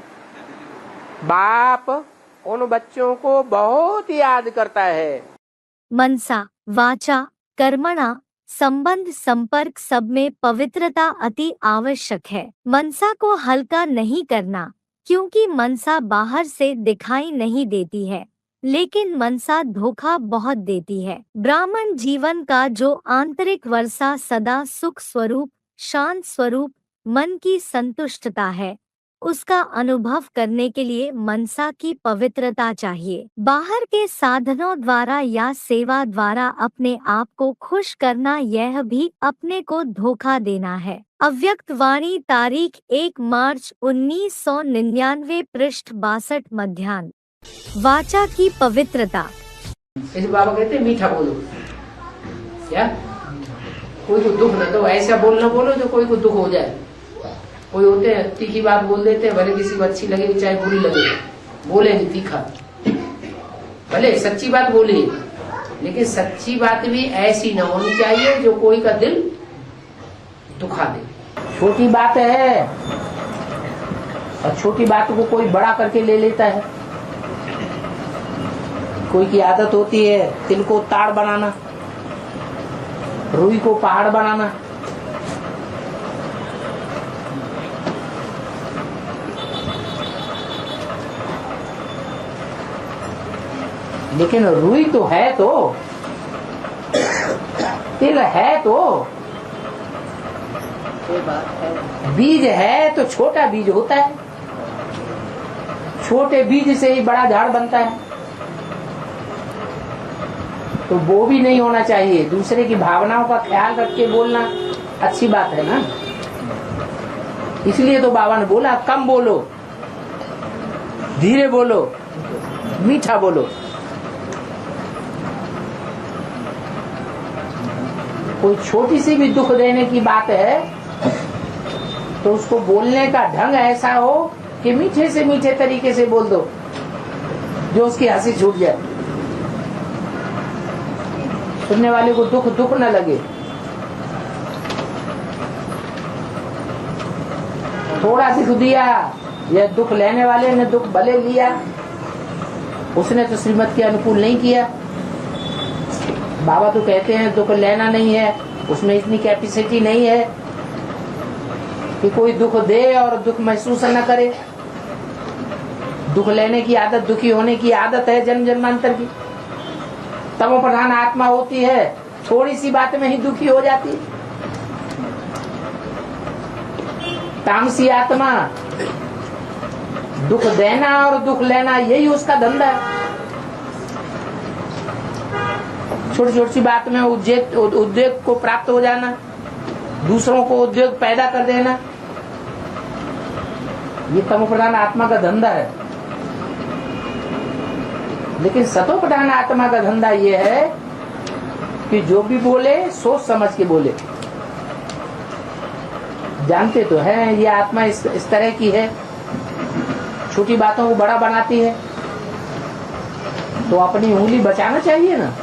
B: बाप उन बच्चों को बहुत याद करता है।
A: मनसा, वाचा, कर्मणा, संबंध, संपर्क सब में पवित्रता अति आवश्यक है। मनसा को हल्का नहीं करना, क्योंकि मनसा बाहर से दिखाई नहीं देती है, लेकिन मनसा धोखा बहुत देती है। ब्राह्मण जीवन का जो आंतरिक वर्षा सदा सुख स्वरूप, शांत स्वरूप, मन की संतुष्टता है, उसका अनुभव करने के लिए मनसा की पवित्रता चाहिए। बाहर के साधनों द्वारा या सेवा द्वारा अपने आप को खुश करना, यह भी अपने को धोखा देना है। अव्यक्त वाणी, तारीख 1 मार्च 1999, पृष्ठ 62, मध्याह्न। वाचा की पवित्रता।
B: इस बाबा कहते मीठा बोलो, क्या कोई को दुख न दो। ऐसा बोलो जो कोई को दुख हो जाए। कोई होते हैं तीखी बात बोल देते हैं, भले किसी को अच्छी लगे चाहे बुरी लगे, बोलेंगे तीखा, भले सच्ची बात बोले लेकिन सच्ची बात भी ऐसी न होनी चाहिए जो कोई का दिल दुखा दे। छोटी बात है और छोटी बात को कोई बड़ा करके ले लेता है। कोई की आदत होती है तिल को ताड़ बनाना, रुई को पहाड़ बनाना। लेकिन रुई तो है, तो तिल है, तो बीज है, तो छोटा बीज होता है। छोटे बीज से ही बड़ा झाड़ बनता है। तो वो भी नहीं होना चाहिए। दूसरे की भावनाओं का ख्याल रख के बोलना अच्छी बात है ना। इसलिए तो बाबा ने बोला कम बोलो, धीरे बोलो, मीठा बोलो। कोई छोटी सी भी दुख देने की बात है तो उसको बोलने का ढंग ऐसा हो कि मीठे से मीठे तरीके से बोल दो जो उसकी हंसी छूट जाए, सुनने वाले को दुख दुख न लगे। थोड़ा दुख दिया, यह दुख लेने वाले ने दुख भले लिया, उसने तो श्रीमत के अनुकूल नहीं किया। बाबा तो कहते हैं दुख लेना नहीं है, उसमें इतनी कैपेसिटी नहीं है कि कोई दुख दे और दुख महसूस न करे। दुख लेने की आदत, दुखी होने की आदत है जन्म जन्मांतर की। तमो प्रधान आत्मा होती है, थोड़ी सी बात में ही दुखी हो जाती है। तामसी आत्मा दुख देना और दुख लेना यही उसका धंधा है। छोटी छोटी सी बात में उद्वेग को प्राप्त हो जाना, दूसरों को उद्वेग पैदा कर देना, ये तमो प्रधान आत्मा का धंधा है। लेकिन सतो प्रधान आत्मा का धंधा ये है कि जो भी बोले सोच समझ के बोले। जानते तो हैं ये आत्मा इस तरह की है, छोटी बातों को बड़ा बनाती है, तो अपनी उंगली बचाना चाहिए ना।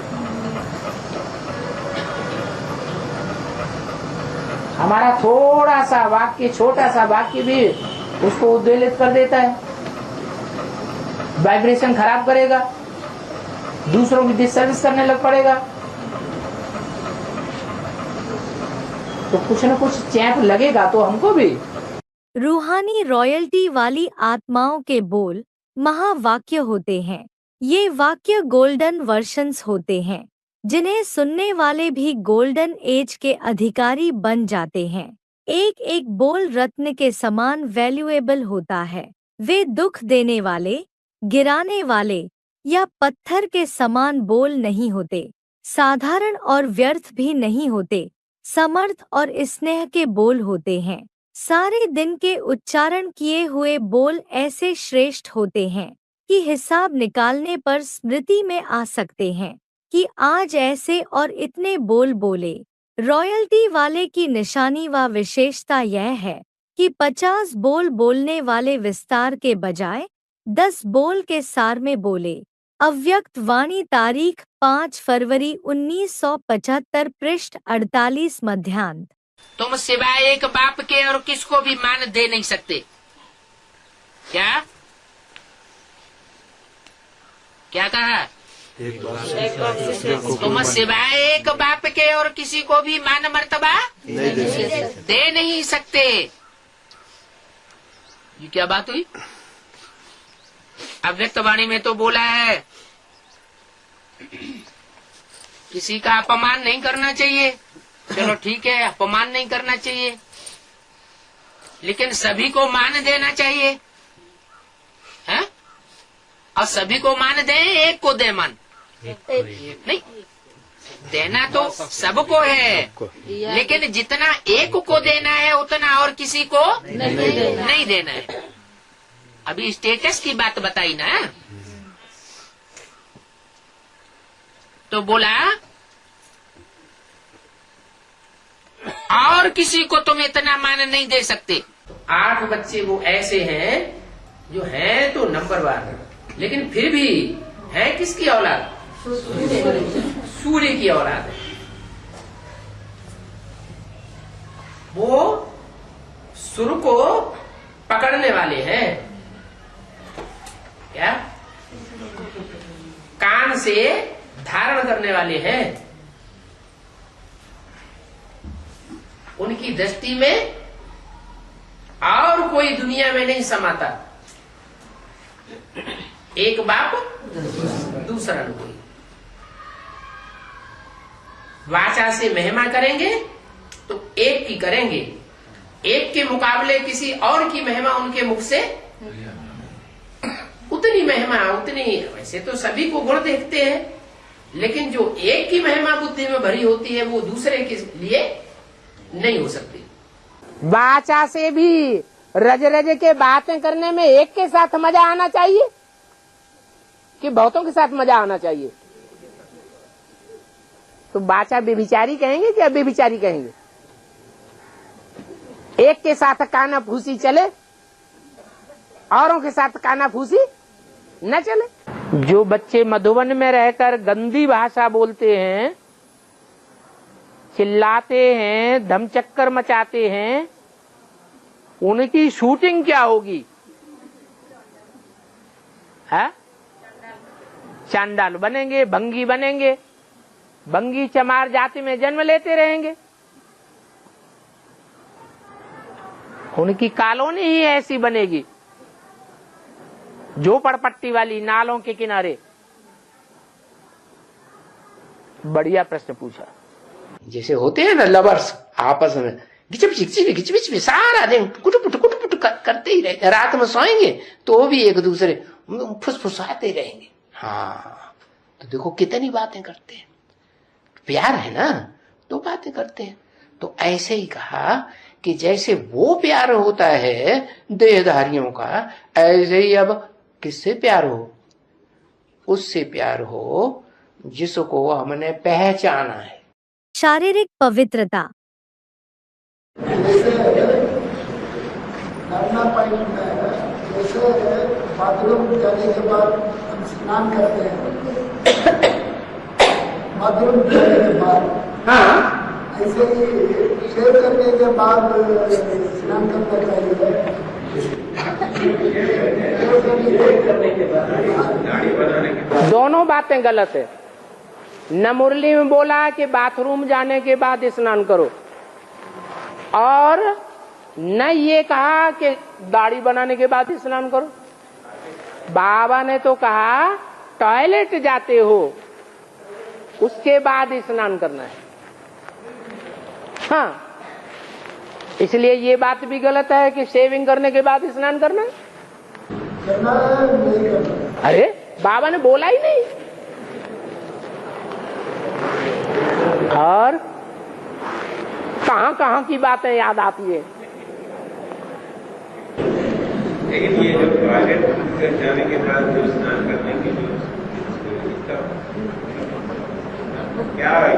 B: हमारा थोड़ा सा वाक्य, छोटा सा वाक्य भी उसको उद्वेलित कर देता है, वाइब्रेशन खराब करेगा, दूसरों की डिस्टर्बेंस करने लग पड़ेगा। तो कुछ न कुछ चैप लगेगा तो हमको भी।
A: रूहानी रॉयल्टी वाली आत्माओं के बोल महावाक्य होते हैं। ये वाक्य गोल्डन वर्शंस होते हैं जिन्हें सुनने वाले भी गोल्डन एज के अधिकारी बन जाते हैं। एक एक बोल रत्न के समान वैल्यूएबल होता है। वे दुख देने वाले, गिराने वाले या पत्थर के समान बोल नहीं होते, साधारण और व्यर्थ भी नहीं होते, समर्थ और स्नेह के बोल होते हैं। सारे दिन के उच्चारण किए हुए बोल ऐसे श्रेष्ठ होते हैं कि हिसाब निकालने पर स्मृति में आ सकते हैं कि आज ऐसे और इतने बोल बोले। रॉयल्टी वाले की निशानी व विशेषता यह है कि 50 बोल बोलने वाले विस्तार के बजाय 10 बोल के सार में बोले। अव्यक्त वाणी, तारीख 5 फरवरी 1975, पृष्ठ 48 मध्यांत।
B: तुम सिवाय एक बाप के और किसको भी मान दे नहीं सकते। क्या क्या कहा? तुम सिवाय एक बाप के और किसी को भी मान मर्तबा दे नहीं सकते। ये क्या बात हुई? अव्यक्त वाणी में तो बोला है किसी का अपमान नहीं करना चाहिए। चलो ठीक है, अपमान नहीं करना चाहिए, लेकिन सभी को मान देना चाहिए है? और सभी को मान दे, एक को दे मान नहीं देना तो सबको है, लेकिन जितना एक को देना है उतना और किसी को नहीं देना है। अभी स्टेटस की बात बताई ना, तो बोला और किसी को तुम इतना मान नहीं दे सकते। 8 बच्चे वो ऐसे हैं जो हैं तो नंबर 1, लेकिन फिर भी है किसकी औलाद? सूर्य की औलाद है। वो सुर को पकड़ने वाले हैं। क्या? कान से धारण करने वाले हैं। उनकी दृष्टि में और कोई दुनिया में नहीं समाता। एक बाप दूसरा न कोई। वाचा से महिमा करेंगे तो एक की करेंगे, एक के मुकाबले किसी और की महिमा उनके मुख से उतनी महिमा उतनी। वैसे तो सभी को गुण देखते हैं, लेकिन जो एक की महिमा बुद्धि में भरी होती है वो दूसरे के लिए नहीं हो सकती।
C: वाचा से भी रज रज के बातें करने में एक के साथ मजा आना चाहिए कि बहुतों के साथ मजा आना चाहिए? तो वाचा बेविचारी कहेंगे कि अबेविचारी कहेंगे? एक के साथ काना फूसी चले, औरों के साथ काना फूसी न चले। जो बच्चे मधुबन में रहकर गंदी भाषा बोलते हैं, चिल्लाते हैं, धमचक्कर मचाते हैं, उनकी शूटिंग क्या होगी? है? चांडाल बनेंगे, भंगी बनेंगे, भंगी चमार जाति में जन्म लेते रहेंगे। उनकी कॉलोनी ही ऐसी बनेगी, झोपड़पट्टी वाली, नालों के किनारे। बढ़िया प्रश्न पूछा।
B: जैसे होते हैं ना लवर्स आपस में घिचपिच सारा दिन कुटुपुट करते ही रहते। रात में सोएंगे तो भी एक दूसरे फुसफुसाते रहेंगे। हाँ, तो देखो कितनी बातें करते हैं। प्यार है ना तो बातें करते हैं। तो ऐसे ही कहा कि जैसे वो प्यार होता है देहधारियों का, ऐसे ही अब किससे प्यार हो? उससे प्यार हो जिसको हमने पहचाना है।
A: शारीरिक पवित्रता।
H: जैसे बाथरूम जाने के बाद हम स्नान करते हैं, बाथरूम जाने के बाद, हाँ, ऐसे ही शेव करने के बाद स्नान करना चाहिए।
C: दोनों बातें गलत है। न मुरली में बोला कि बाथरूम जाने के बाद स्नान करो, और न ये कहा कि दाढ़ी बनाने के बाद स्नान करो। बाबा ने तो कहा टॉयलेट जाते हो उसके बाद स्नान करना है। हाँ, इसलिए ये बात भी गलत है कि शेविंग करने के बाद स्नान करना है। अरे बाबा ने बोला ही नहीं। और कहां की बातें याद आती है।
J: लेकिन ये जो टॉयलेट जाने के बाद जो स्नान करने की क्या है?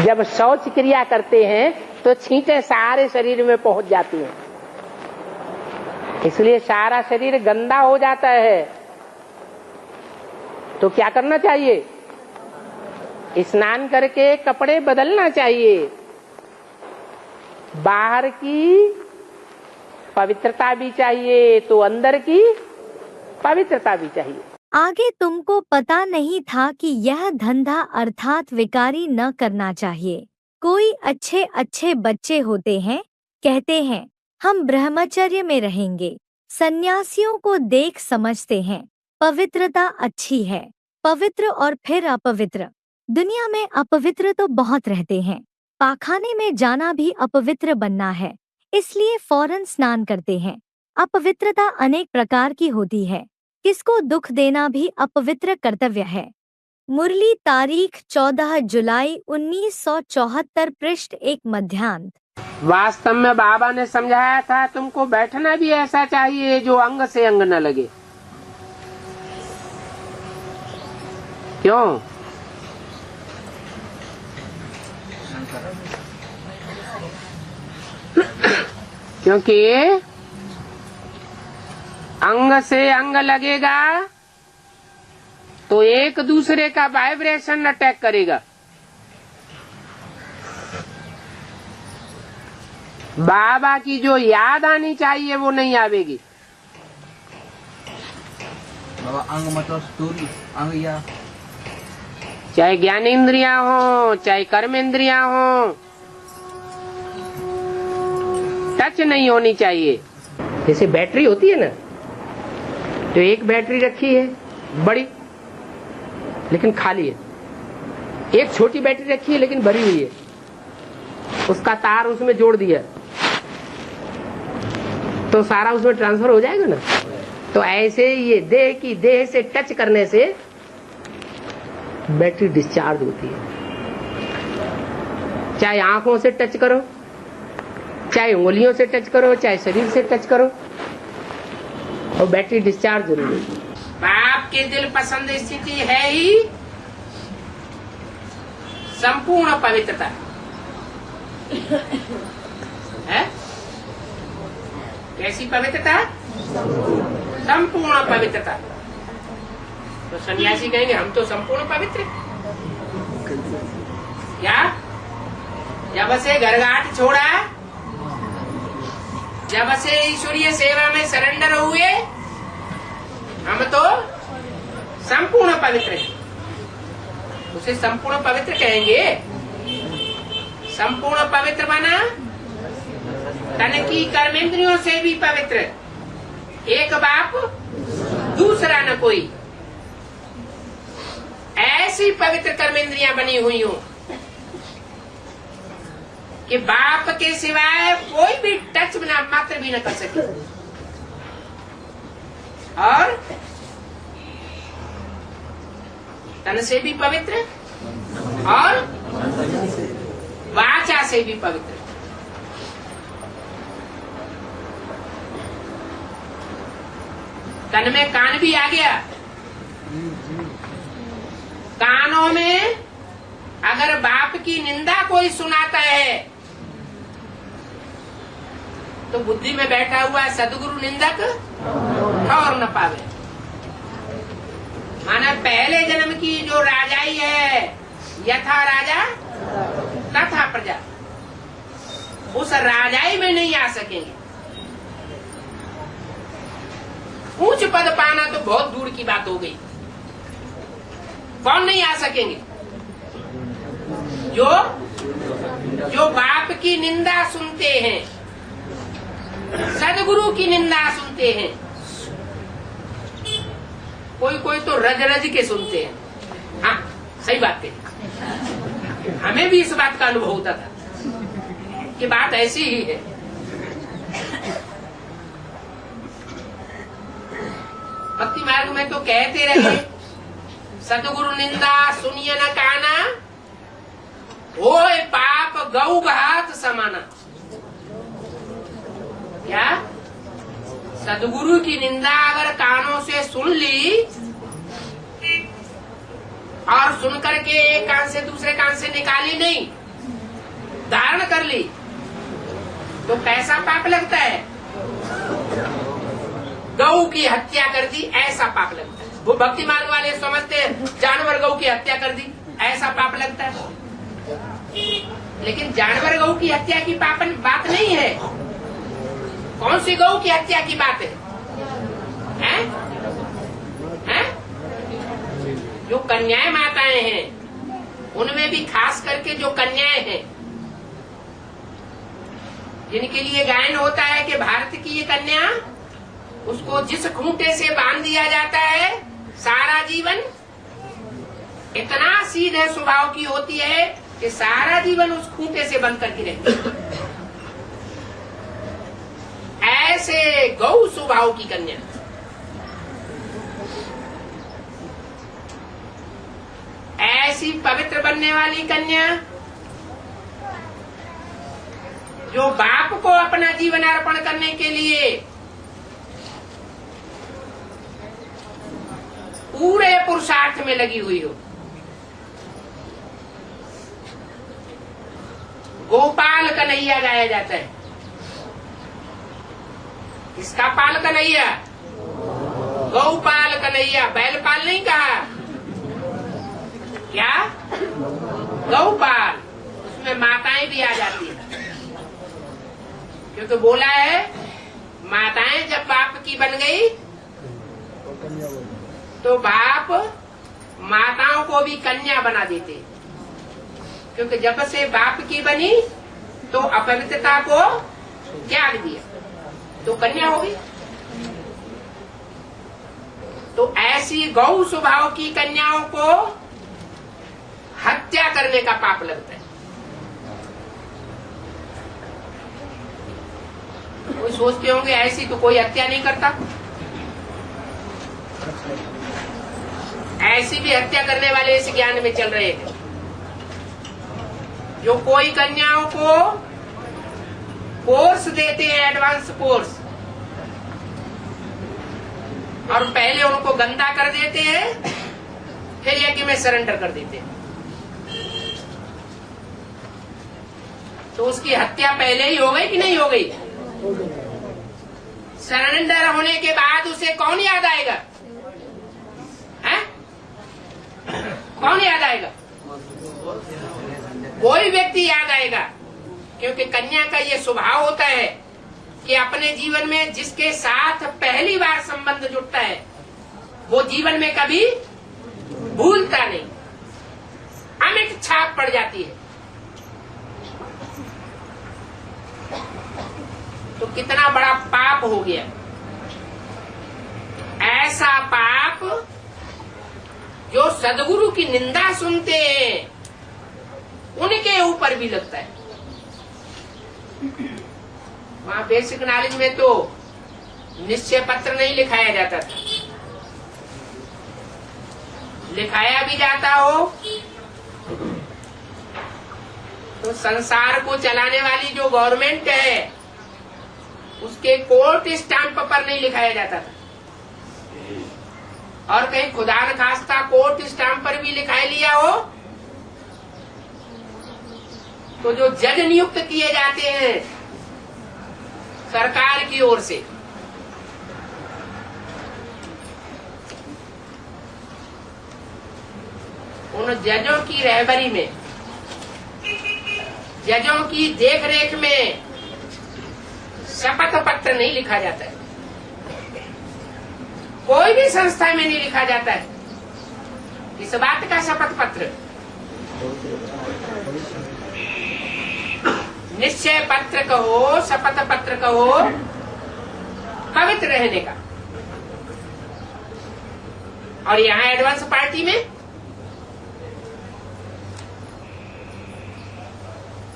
C: जब शौच क्रिया करते हैं तो छींटे सारे शरीर में पहुंच जाती हैं, इसलिए सारा शरीर गंदा हो जाता है। तो क्या करना चाहिए? स्नान करके कपड़े बदलना चाहिए। बाहर की पवित्रता भी चाहिए तो अंदर की पवित्रता भी चाहिए।
A: आगे तुमको पता नहीं था कि यह धंधा अर्थात विकारी न करना चाहिए। कोई अच्छे अच्छे बच्चे होते हैं, कहते हैं हम ब्रह्मचर्य में रहेंगे, सन्यासियों को देख समझते हैं पवित्रता अच्छी है, पवित्र और फिर अपवित्र। दुनिया में अपवित्र तो बहुत रहते हैं। पाखाने में जाना भी अपवित्र बनना है, इसलिए फौरन स्नान करते हैं। अपवित्रता अनेक प्रकार की होती है, किसको दुख देना भी अपवित्र कर्तव्य है। मुरली तारीख 14 जुलाई 1974 पृष्ठ 1 मध्यांत।
C: वास्तव में बाबा ने समझाया था तुमको बैठना भी ऐसा चाहिए जो अंग से अंग न लगे। क्यों? क्योंकि अंग से अंग लगेगा तो एक दूसरे का वाइब्रेशन अटैक करेगा। बाबा की जो याद आनी चाहिए वो नहीं आवेगी।
K: बाबा अंग मतलब स्थूल अंग या
C: चाहे ज्ञानेंद्रियां हो चाहे कर्मेंद्रियां हो, टच नहीं होनी चाहिए। जैसे बैटरी होती है ना, तो एक बैटरी रखी है बड़ी लेकिन खाली है, एक छोटी बैटरी रखी है लेकिन भरी हुई है, उसका तार उसमें जोड़ दिया तो सारा उसमें ट्रांसफर हो जाएगा ना। तो ऐसे ये देह की देह से टच करने से बैटरी डिस्चार्ज होती है। चाहे आंखों से टच करो, चाहे उंगलियों से टच करो, चाहे शरीर से टच करो, और बैटरी डिस्चार्ज जरूर होती है। बाप के दिल पसंद स्थिति है ही संपूर्ण पवित्रता है। कैसी पवित्रता? संपूर्ण पवित्रता। तो सन्यासी कहेंगे हम तो संपूर्ण पवित्र। क्या जब से घरघाट छोड़ा, जब से ईश्वरीय सेवा में सरेंडर हुए, हम तो संपूर्ण पवित्र हैं। उसे संपूर्ण पवित्र कहेंगे। संपूर्ण पवित्र बना तन की कर्मेंद्रियों से भी पवित्र, एक बाप दूसरा न कोई। ऐसी पवित्र कर्मेंद्रियां बनी हुई हो कि बाप के सिवाय कोई भी टच बिना मात्र भी न कर सके। और तन से भी पवित्र और वाचा से भी पवित्र। तन में कान भी आ गया। कानों में अगर बाप की निंदा कोई सुनाता है तो बुद्धि में बैठा हुआ सदगुरु निंदक ठौर न पावे। माना पहले जन्म की जो राजाई है, यथा राजा तथा प्रजा, उस राजाई में नहीं आ सकेंगे। ऊंच पद पाना तो बहुत दूर की बात हो गई। कौन नहीं आ सकेंगे? जो बाप की निंदा सुनते हैं, सदगुरु की निंदा सुनते हैं। कोई कोई तो रज रज के सुनते हैं। हाँ, सही बात है। हमें भी इस बात का अनुभव होता था कि बात ऐसी ही है। भक्ति मार्ग में तो कहते रहे, सदगुरु निंदा सुनिए न काना, ओए पाप गौ घात समाना। क्या सदगुरु की निंदा अगर कानों से सुन ली और सुन करके एक कान से दूसरे कान से निकाली नहीं, धारण कर ली, तो कैसा पाप लगता है? गौ की हत्या कर दी, ऐसा पाप लगता है। वो भक्ति मार्ग वाले समझते हैं जानवर गौ की हत्या कर दी, ऐसा पाप लगता है। लेकिन जानवर गौ की हत्या की पापन बात नहीं है। कौन सी गौ की हत्या की बात है? हैं? हैं? जो कन्याएं माताएं हैं, उनमें भी खास करके जो कन्याएं हैं, जिनके लिए गायन होता है कि भारत की ये कन्या, उसको जिस खूंटे से बांध दिया जाता है सारा जीवन, इतना सीधे स्वभाव की होती है कि सारा जीवन उस खूंटे से बंद करके रहती है। ऐसे गौ स्वभाव की कन्या, ऐसी पवित्र बनने वाली कन्या जो बाप को अपना जीवन अर्पण करने के लिए पूरे पुरुषार्थ में लगी हुई हो। गोपाल कन्हैया गाया जाता है। किसका पाल कन्हैया? गौपाल कन्हैया। बैलपाल नहीं कहा,
B: क्या? गौपाल। उसमें माताएं भी आ जाती है, क्योंकि बोला है माताएं जब बाप की बन गई तो बाप माताओं को भी कन्या बना देते, क्योंकि जब से बाप की बनी तो अपवित्रता को त्याग दिया तो कन्या हो गई। तो ऐसी गौ स्वभाव की कन्याओं को हत्या करने का पाप लगता है। कोई सोचते होंगे ऐसी तो कोई हत्या नहीं करता, ऐसी भी हत्या करने वाले इस ज्ञान में चल रहे हैं। जो कोई कन्याओं को कोर्स देते हैं, एडवांस कोर्स, और पहले उनको गंदा कर देते हैं, फिर यज्ञ में सरेंडर कर देते हैं, तो उसकी हत्या पहले ही हो गई कि नहीं हो गई? सरेंडर होने के बाद उसे कौन याद आएगा? हैं? कौन याद आएगा? कोई व्यक्ति याद आएगा, क्योंकि कन्या का ये स्वभाव होता है कि अपने जीवन में जिसके साथ पहली बार संबंध जुड़ता है वो जीवन में कभी भूलता नहीं, अमिट छाप पड़ जाती है। तो कितना बड़ा पाप हो गया। ऐसा पाप जो सदगुरु की निंदा सुनते हैं उनके ऊपर भी लगता है। वहां बेसिक नॉलेज में तो निश्चय पत्र नहीं लिखाया जाता था, लिखाया भी जाता हो तो संसार को चलाने वाली जो गवर्नमेंट है उसके कोर्ट स्टैंप पर नहीं लिखाया जाता था, और कहीं खुदा न खास्ता कोर्ट स्टैंप पर भी लिखा लिया हो तो जो जज नियुक्त किए जाते हैं सरकार की ओर से, उन जजों की रहबरी में, जजों की देखरेख में शपथ पत्र नहीं लिखा जाता है, कोई भी संस्था में नहीं लिखा जाता है। इस बात का शपथ पत्र, निश्चय पत्र कहो, शपथ पत्र कहो, पवित्र रहने का। और यहाँ एडवांस पार्टी में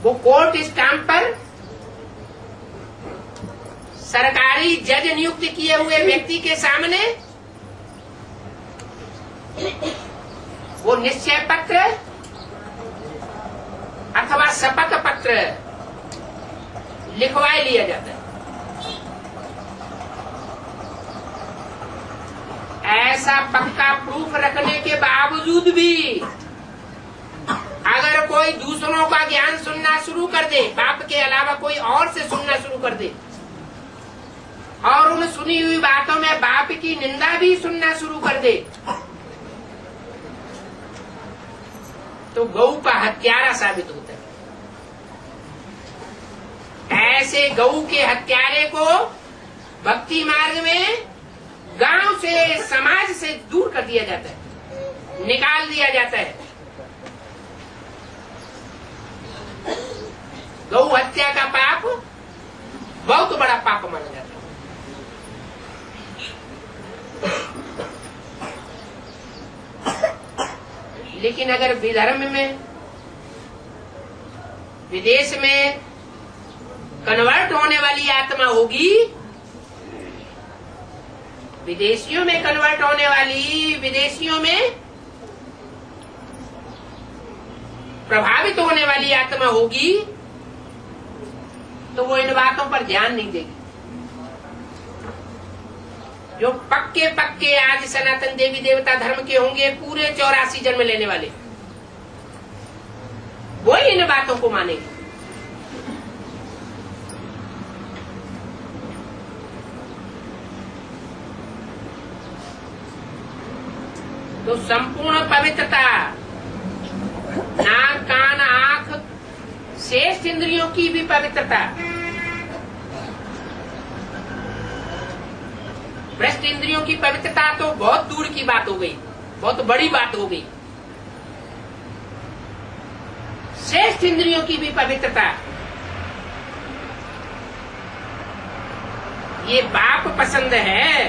B: वो कोर्ट स्टैंप पर सरकारी जज नियुक्त किए हुए व्यक्ति के सामने वो निश्चय पत्र अथवा शपथ पत्र लिखवा लिया जाता है। ऐसा पक्का प्रूफ रखने के बावजूद भी अगर कोई दूसरों का ज्ञान सुनना शुरू कर दे, बाप के अलावा कोई और से सुनना शुरू कर दे, और उन सुनी हुई बातों में बाप की निंदा भी सुनना शुरू कर दे, तो गौ का हत्यारा साबित होता है। ऐसे गौ के हत्यारे को भक्ति मार्ग में गांव से, समाज से दूर कर दिया जाता है, निकाल दिया जाता है। गौ हत्या का पाप बहुत बड़ा पाप माना जाता है। लेकिन अगर विधर्म में, विदेश में कन्वर्ट होने वाली आत्मा होगी, विदेशियों में कन्वर्ट होने वाली, विदेशियों में प्रभावित होने वाली आत्मा होगी, तो वो इन बातों पर ध्यान नहीं देगी। जो पक्के पक्के आज सनातन देवी देवता धर्म के होंगे, पूरे 84 जन्म लेने वाले, वो इन बातों को मानेंगे। तो संपूर्ण पवित्रता शेष इंद्रियों की भी पवित्रता, भ्रष्ट इंद्रियों की पवित्रता तो बहुत दूर की बात हो गई, बहुत बड़ी बात हो गई। शेष इंद्रियों की भी पवित्रता, ये बाप पसंद है,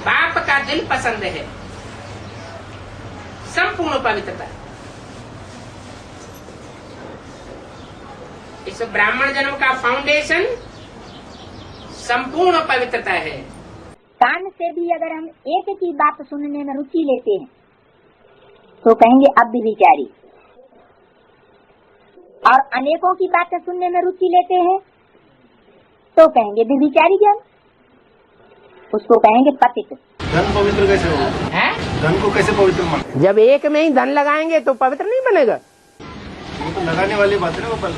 B: बाप का दिल पसंद है, संपूर्ण पवित्रता। इस ब्राह्मण जन्म का फाउंडेशन संपूर्ण पवित्रता है।
D: कान से भी अगर हम एक की बात सुनने में रुचि लेते हैं तो कहेंगे अब भी विचारी, और अनेकों की बातें सुनने में रुचि लेते हैं तो कहेंगे विचारी ज्ञान, उसको कहेंगे पतित।
K: धन पवित्र कैसे होगा?
B: है?
K: धन को कैसे पवित्र माने?
C: जब एक में ही धन लगाएंगे तो पवित्र नहीं बनेगा।
K: वो तो लगाने वाली बात है ना गोपाल।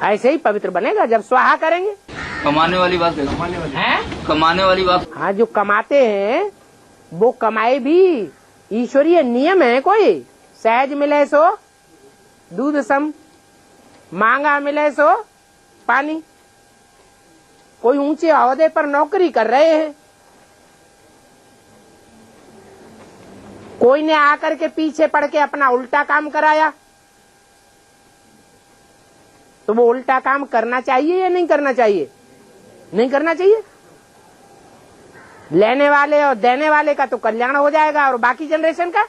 C: ऐसे ही पवित्र बनेगा जब स्वाहा करेंगे।
K: कमाने वाली बात है। कमाने वाली बात।
C: हाँ, जो कमाते हैं वो कमाए भी ईश्वरीय नियम है। कोई सहज मिले सो दूध सम, मांगा मिले सो पानी। कोई ऊंचे ओहदे पर नौकरी कर रहे हैं, कोई ने आकर के पीछे पड़ के अपना उल्टा काम कराया, तो वो उल्टा काम करना चाहिए या नहीं करना चाहिए? नहीं करना चाहिए। लेने वाले और देने वाले का तो कल्याण हो जाएगा और बाकी जनरेशन का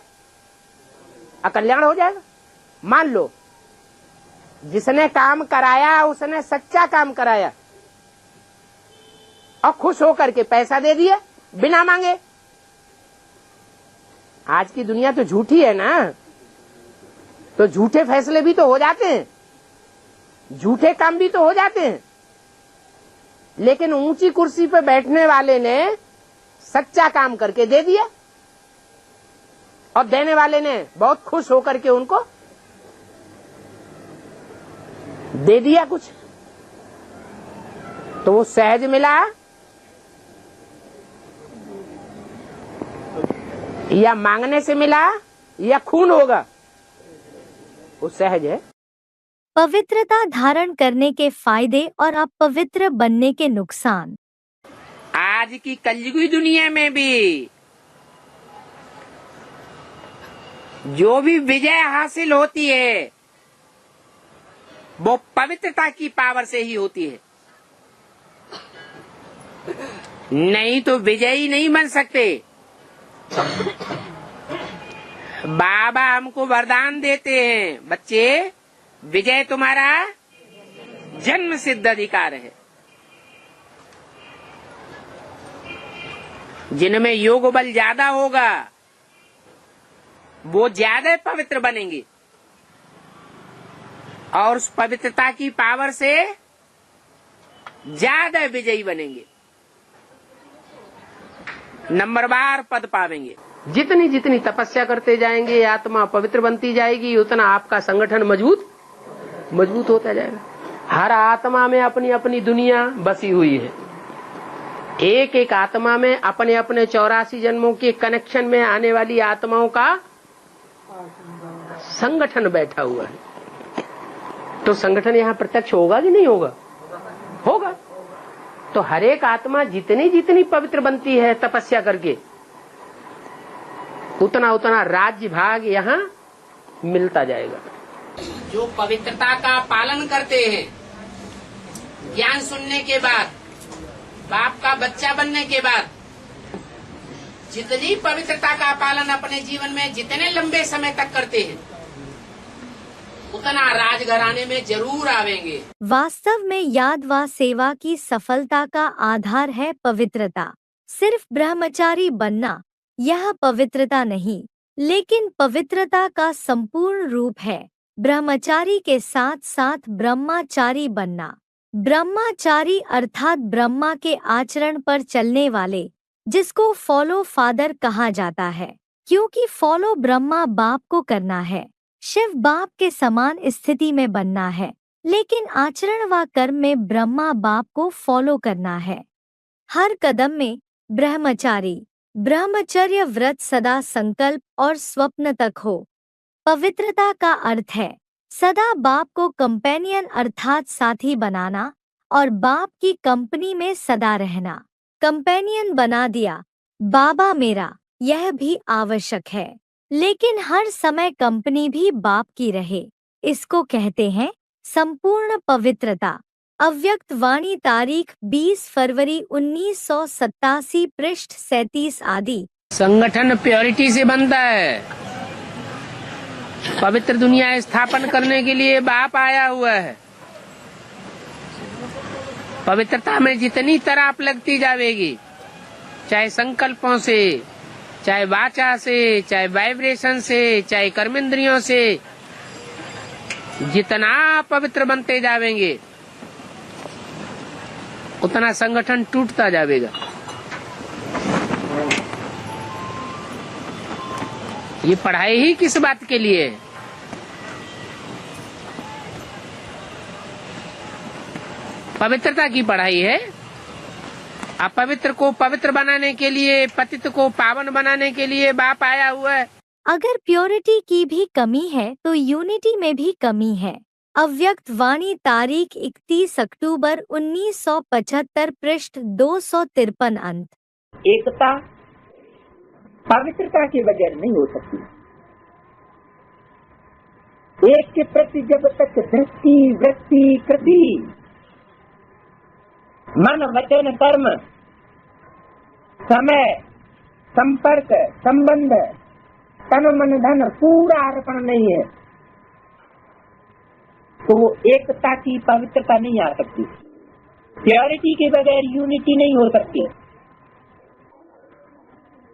C: अकल्याण हो जाएगा। मान लो जिसने काम कराया उसने सच्चा काम कराया और खुश होकर के पैसा दे दिया बिना मांगे। आज की दुनिया तो झूठी है ना, तो झूठे फैसले भी तो हो जाते हैं, झूठे काम भी तो हो जाते हैं। लेकिन ऊंची कुर्सी पर बैठने वाले ने सच्चा काम करके दे दिया और देने वाले ने बहुत खुश होकर के उनको दे दिया कुछ, तो वो सहज मिला या मांगने से मिला या खून होगा, वो सहज है।
A: पवित्रता धारण करने के फायदे और अपवित्र बनने के नुकसान।
B: आज की कलयुगी दुनिया में भी जो भी विजय हासिल होती है वो पवित्रता की पावर से ही होती है, नहीं तो विजयी नहीं बन सकते। बाबा हमको वरदान देते हैं, बच्चे विजय तुम्हारा जन्म सिद्ध अधिकार है। जिनमें योग बल ज्यादा होगा वो ज्यादा पवित्र बनेंगे और उस पवित्रता की पावर से ज्यादा विजयी बनेंगे, नंबरवार पद पावेंगे। जितनी जितनी तपस्या करते जाएंगे आत्मा पवित्र बनती जाएगी, उतना आपका संगठन मजबूत होता जाएगा। हर आत्मा में अपनी अपनी दुनिया बसी हुई है, एक एक आत्मा में अपने अपने 84 जन्मों के कनेक्शन में आने वाली आत्माओं का संगठन बैठा हुआ है। तो संगठन यहाँ प्रत्यक्ष होगा कि नहीं होगा? होगा। तो हर एक आत्मा जितनी जितनी पवित्र बनती है तपस्या करके, उतना उतना राज्य भाग यहाँ मिलता जाएगा। जो पवित्रता का पालन करते हैं, ज्ञान सुनने के बाद, बाप का बच्चा बनने के बाद, जितनी पवित्रता का पालन अपने जीवन में जितने लंबे समय तक करते हैं, उतना राजघराने में जरूर आवेंगे।
A: वास्तव में याद व सेवा की सफलता का आधार है पवित्रता। सिर्फ ब्रह्मचारी बनना यह पवित्रता नहीं, लेकिन पवित्रता का संपूर्ण रूप है। ब्रह्मचारी के साथ साथ ब्रह्मचारी बनना। ब्रह्मचारी अर्थात ब्रह्मा के आचरण पर चलने वाले, जिसको फॉलो फादर कहा जाता है, क्योंकि फॉलो ब्रह्मा बाप को करना है, शिव बाप के समान स्थिति में बनना है, लेकिन आचरण व कर्म में ब्रह्मा बाप को फॉलो करना है। हर कदम में ब्रह्मचारी, ब्रह्मचर्य व्रत सदा संकल्प और स्वप्न तक हो। पवित्रता का अर्थ है सदा बाप को कंपेनियन अर्थात साथी बनाना और बाप की कंपनी में सदा रहना। कंपेनियन बना दिया बाबा मेरा, यह भी आवश्यक है, लेकिन हर समय कंपनी भी बाप की रहे। इसको कहते हैं संपूर्ण पवित्रता। अव्यक्त वाणी तारीख 20 फरवरी 1987 पृष्ठ 37 आदि।
B: संगठन प्योरिटी से बनता है। पवित्र दुनिया स्थापन करने के लिए बाप आया हुआ है। पवित्रता में जितनी तराप लगती जाएगी, चाहे संकल्पों से, चाहे वाचा से, चाहे वाइब्रेशन से, चाहे कर्मेंद्रियों से, जितना पवित्र बनते जाएंगे उतना संगठन टूटता जाएगा। ये पढ़ाई ही किस बात के लिए है? पवित्रता की पढ़ाई है। अपवित्र को पवित्र बनाने के लिए, पतित को पावन बनाने के लिए बाप आया हुआ है।
A: अगर प्योरिटी की भी कमी है तो यूनिटी में भी कमी है। अव्यक्त वाणी तारीख 31 अक्टूबर 1975 पृष्ठ 253 अंत।
D: एकता पवित्रता के बगैर नहीं हो सकती। एक के प्रति जब तक दृष्टि, वृत्ति, कृति, मन, वचन, कर्म, समय, संपर्क, संबंध, तन, मन, धन पूरा अर्पण नहीं है तो वो एकता की पवित्रता नहीं आ सकती। प्योरिटी के बगैर यूनिटी नहीं हो सकती।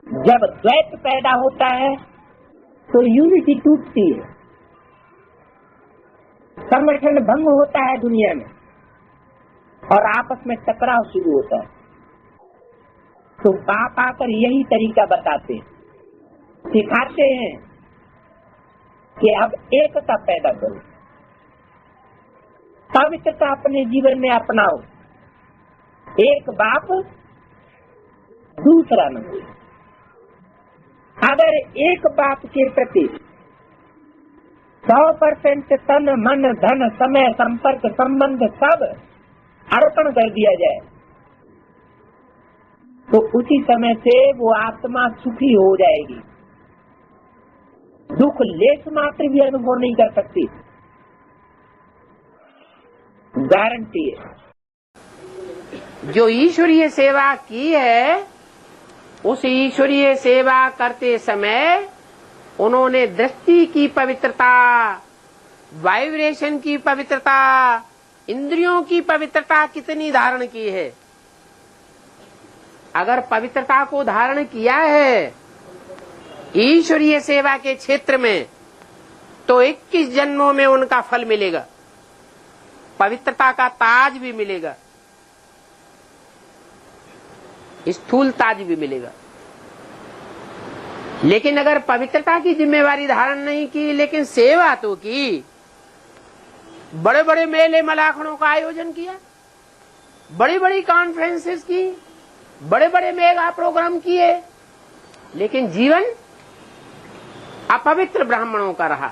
D: जब द्वैत पैदा होता है तो यूनिटी टूटती है, संगठन भंग होता है दुनिया में और आपस में टकराव शुरू होता है। तो बाप आकर यही तरीका बताते हैं, सिखाते हैं कि अब एकता पैदा करो, पवित्रता अपने जीवन में अपनाओ। एक बाप दूसरा नहीं। अगर एक बाप के प्रति 100% तन, मन, धन, समय, संपर्क, संबंध सब अर्पण कर दिया जाए तो उसी समय से वो आत्मा सुखी हो जाएगी। दुख लेस मात्र भी अनुभव नहीं कर सकती, गारंटी है।
B: जो ईश्वरीय सेवा की है, उस ईश्वरीय सेवा करते समय उन्होंने दृष्टि की पवित्रता, वाइब्रेशन की पवित्रता, इंद्रियों की पवित्रता कितनी धारण की है। अगर पवित्रता को धारण किया है ईश्वरीय सेवा के क्षेत्र में तो 21 जन्मों में उनका फल मिलेगा, पवित्रता का ताज भी मिलेगा, स्थूल ताज भी मिलेगा। लेकिन अगर पवित्रता की जिम्मेवारी धारण नहीं की लेकिन सेवा तो की, बड़े बड़े मेले मलाखड़ों का आयोजन किया, बड़ी बड़ी कॉन्फ्रेंसेस की, बड़े बड़े मेगा प्रोग्राम किए, लेकिन जीवन अपवित्र ब्राह्मणों का रहा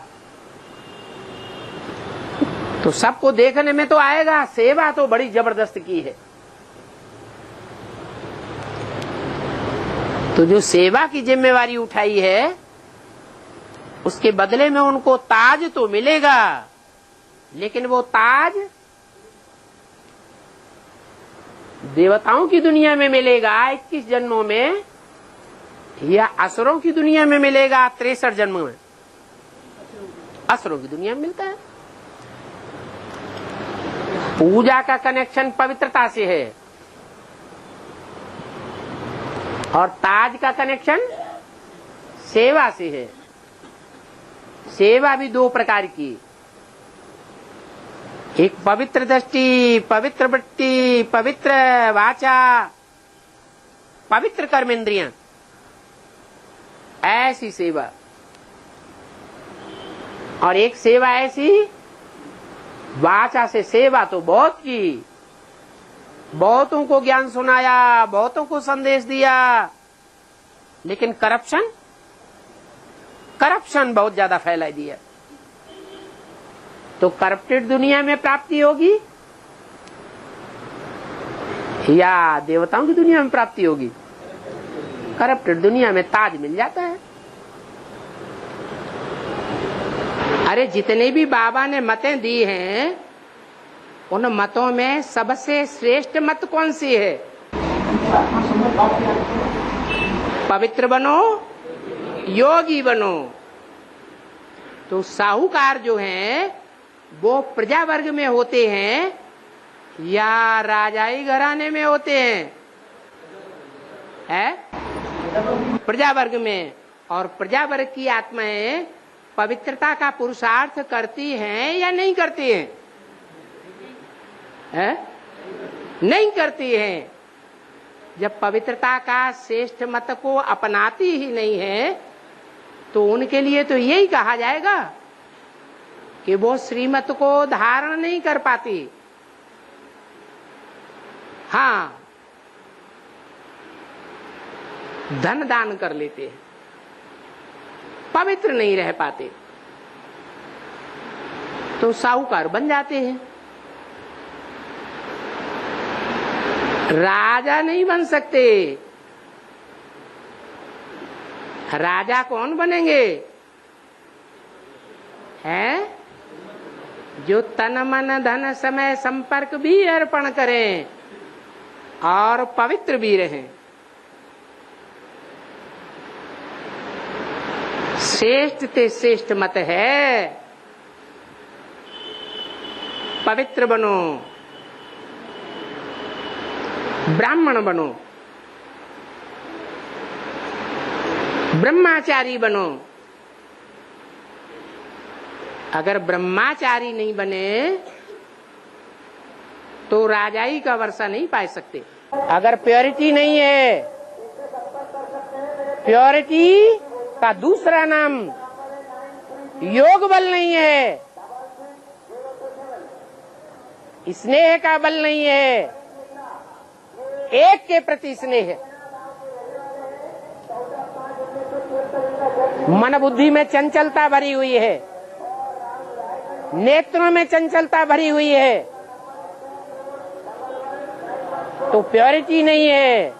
B: तो सबको देखने में तो आएगा सेवा तो बड़ी जबरदस्त की है। तो जो सेवा की जिम्मेवारी उठाई है उसके बदले में उनको ताज तो मिलेगा, लेकिन वो ताज देवताओं की दुनिया में मिलेगा 21 जन्मों में या असुरों की दुनिया में मिलेगा 63 जन्मों में। असुरों की दुनिया में मिलता है। पूजा का कनेक्शन पवित्रता से है और ताज का कनेक्शन सेवा से है। सेवा भी दो प्रकार की, एक पवित्र दृष्टि, पवित्र वृत्ति, पवित्र वाचा, पवित्र कर्मेंद्रियां, ऐसी सेवा, और एक सेवा ऐसी वाचा से सेवा तो बहुत की, बहुतों को ज्ञान सुनाया, बहुतों को संदेश दिया, लेकिन करप्शन बहुत ज्यादा फैला दिया।
C: तो करप्टेड दुनिया में प्राप्ति होगी या देवताओं की दुनिया में प्राप्ति होगी? करप्टेड दुनिया में ताज मिल जाता है। अरे जितने भी बाबा ने मतें दी हैं, उन मतों में सबसे श्रेष्ठ मत कौन सी है? पवित्र बनो, योगी बनो। तो साहूकार जो हैं वो प्रजा वर्ग में होते हैं या राजाई घराने में होते हैं? प्रजा वर्ग में। और प्रजा वर्ग की आत्माएं पवित्रता का पुरुषार्थ करती हैं या नहीं करती हैं? नहीं करती हैं। जब पवित्रता का श्रेष्ठ मत को अपनाती ही नहीं है तो उनके लिए तो यही कहा जाएगा कि वो श्रीमत को धारण नहीं कर पाती। हाँ, धन दान कर लेते हैं, पवित्र नहीं रह पाते, तो साहूकार बन जाते हैं। राजा नहीं बन सकते। राजा कौन बनेंगे? हैं जो तन मन धन समय संपर्क भी अर्पण करें और पवित्र भी रहें। श्रेष्ठ ते श्रेष्ठ मत है, पवित्र बनो, ब्राह्मण बनो, ब्रह्मचारी बनो। अगर ब्रह्मचारी नहीं बने तो राजाई का वर्षा नहीं पा सकते। अगर प्योरिटी नहीं है, प्योरिटी का दूसरा नाम योग बल नहीं है, स्नेह का बल नहीं है, एक के प्रति स्नेह है। मन बुद्धि में चंचलता भरी हुई है, नेत्रों में चंचलता भरी हुई है, तो प्योरिटी नहीं है।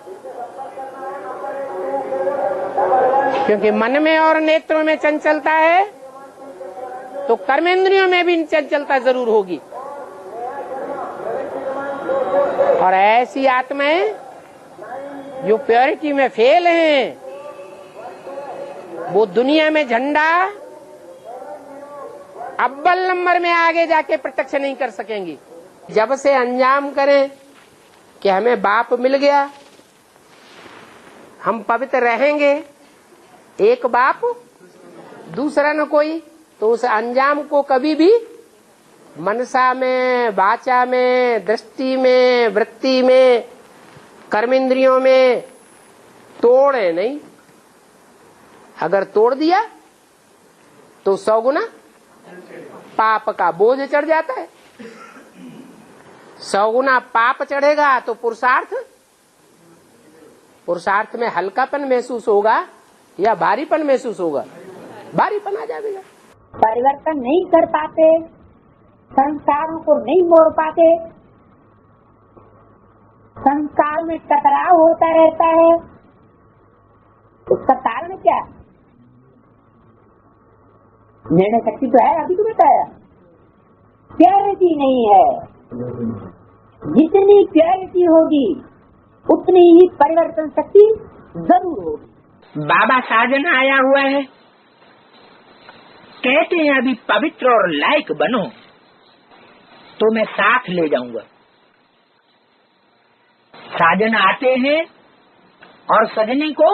C: क्योंकि मन में और नेत्रों में चंचलता है तो कर्मेंद्रियों में भी चंचलता जरूर होगी। और ऐसी आत्माएं जो प्योरिटी में फेल हैं, वो दुनिया में झंडा अव्वल नंबर में आगे जाके प्रत्यक्ष नहीं कर सकेंगी। जब से अंजाम करें कि हमें बाप मिल गया, हम पवित्र रहेंगे, एक बाप दूसरा न कोई, तो उस अंजाम को कभी भी मनसा में, वाचा में, दृष्टि में, वृत्ति में, कर्मेंद्रियों में तोड़े नहीं। अगर तोड़ दिया तो 100 गुना पाप का बोझ चढ़ जाता है। 100 गुना पाप चढ़ेगा तो पुरुषार्थ में हल्कापन महसूस होगा या भारीपन महसूस होगा? भारीपन आ जाएगा।
D: परिवर्तन नहीं कर पाते, संस्कारों को नहीं मोड़ पाते, संस्कार में टकराव होता रहता है। उसका कारण क्या? निर्णय शक्ति तो है, अभी तो बताया, प्योरिटी नहीं है। जितनी प्योरिटी होगी उतनी ही परिवर्तन शक्ति जरूर होगी। बाबा साजन आया हुआ है, कहते हैं अभी पवित्र और लायक बनो तो मैं साथ ले जाऊंगा। साजन आते हैं और सजनी को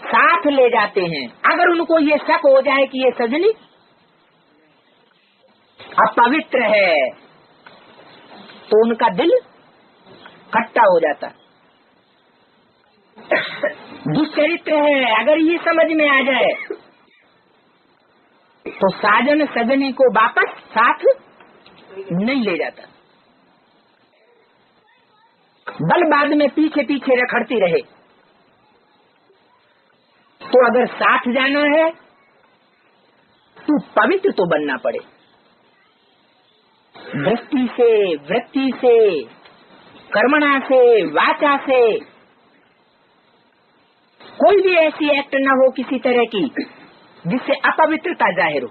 D: साथ ले जाते हैं। अगर उनको ये शक हो जाए कि ये सजनी अपवित्र है तो उनका दिल खट्टा हो जाता। दुष्चरित्र है, अगर ये समझ में आ जाए तो साजन सजनी को वापस साथ नहीं ले जाता। बल बाद में पीछे पीछे रखड़ती रहे। तो अगर साथ जाना है तो पवित्र तो बनना पड़े। दृष्टि से, वृत्ति से, कर्मणा से, वाचा से कोई भी ऐसी एक्ट न हो किसी तरह की जिससे अपवित्रता जाहिर हो।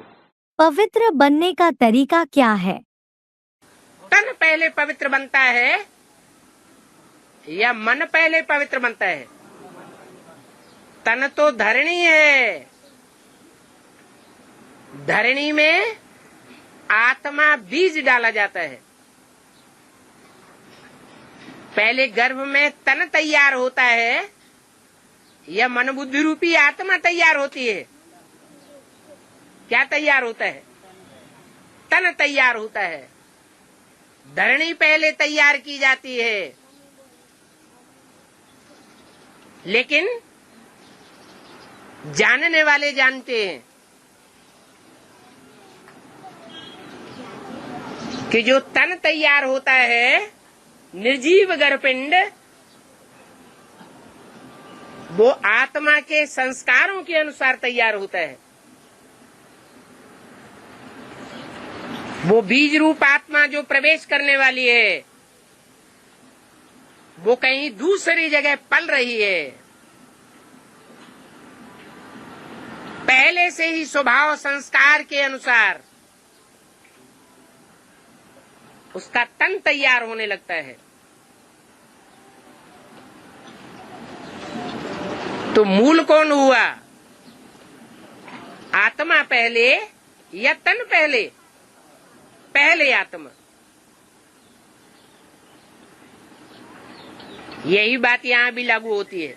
A: पवित्र बनने का तरीका क्या है?
C: तन पहले पवित्र बनता है या मन पहले पवित्र बनता है? तन तो धरणी है, धरणी में आत्मा बीज डाला जाता है। पहले गर्भ में तन तैयार होता है या मन बुद्धि रूपी आत्मा तैयार होती है? क्या तैयार होता है? तन तैयार होता है। धरणी पहले तैयार की जाती है, लेकिन जानने वाले जानते हैं कि जो तन तैयार होता है निर्जीव गर्भपिंड, वो आत्मा के संस्कारों के अनुसार तैयार होता है। वो बीज रूप आत्मा जो प्रवेश करने वाली है वो कहीं दूसरी जगह पल रही है। पहले से ही स्वभाव संस्कार के अनुसार उसका तन तैयार होने लगता है। तो मूल कौन हुआ? आत्मा पहले या तन पहले? पहले आत्मा। यही बात यहाँ भी लागू होती है।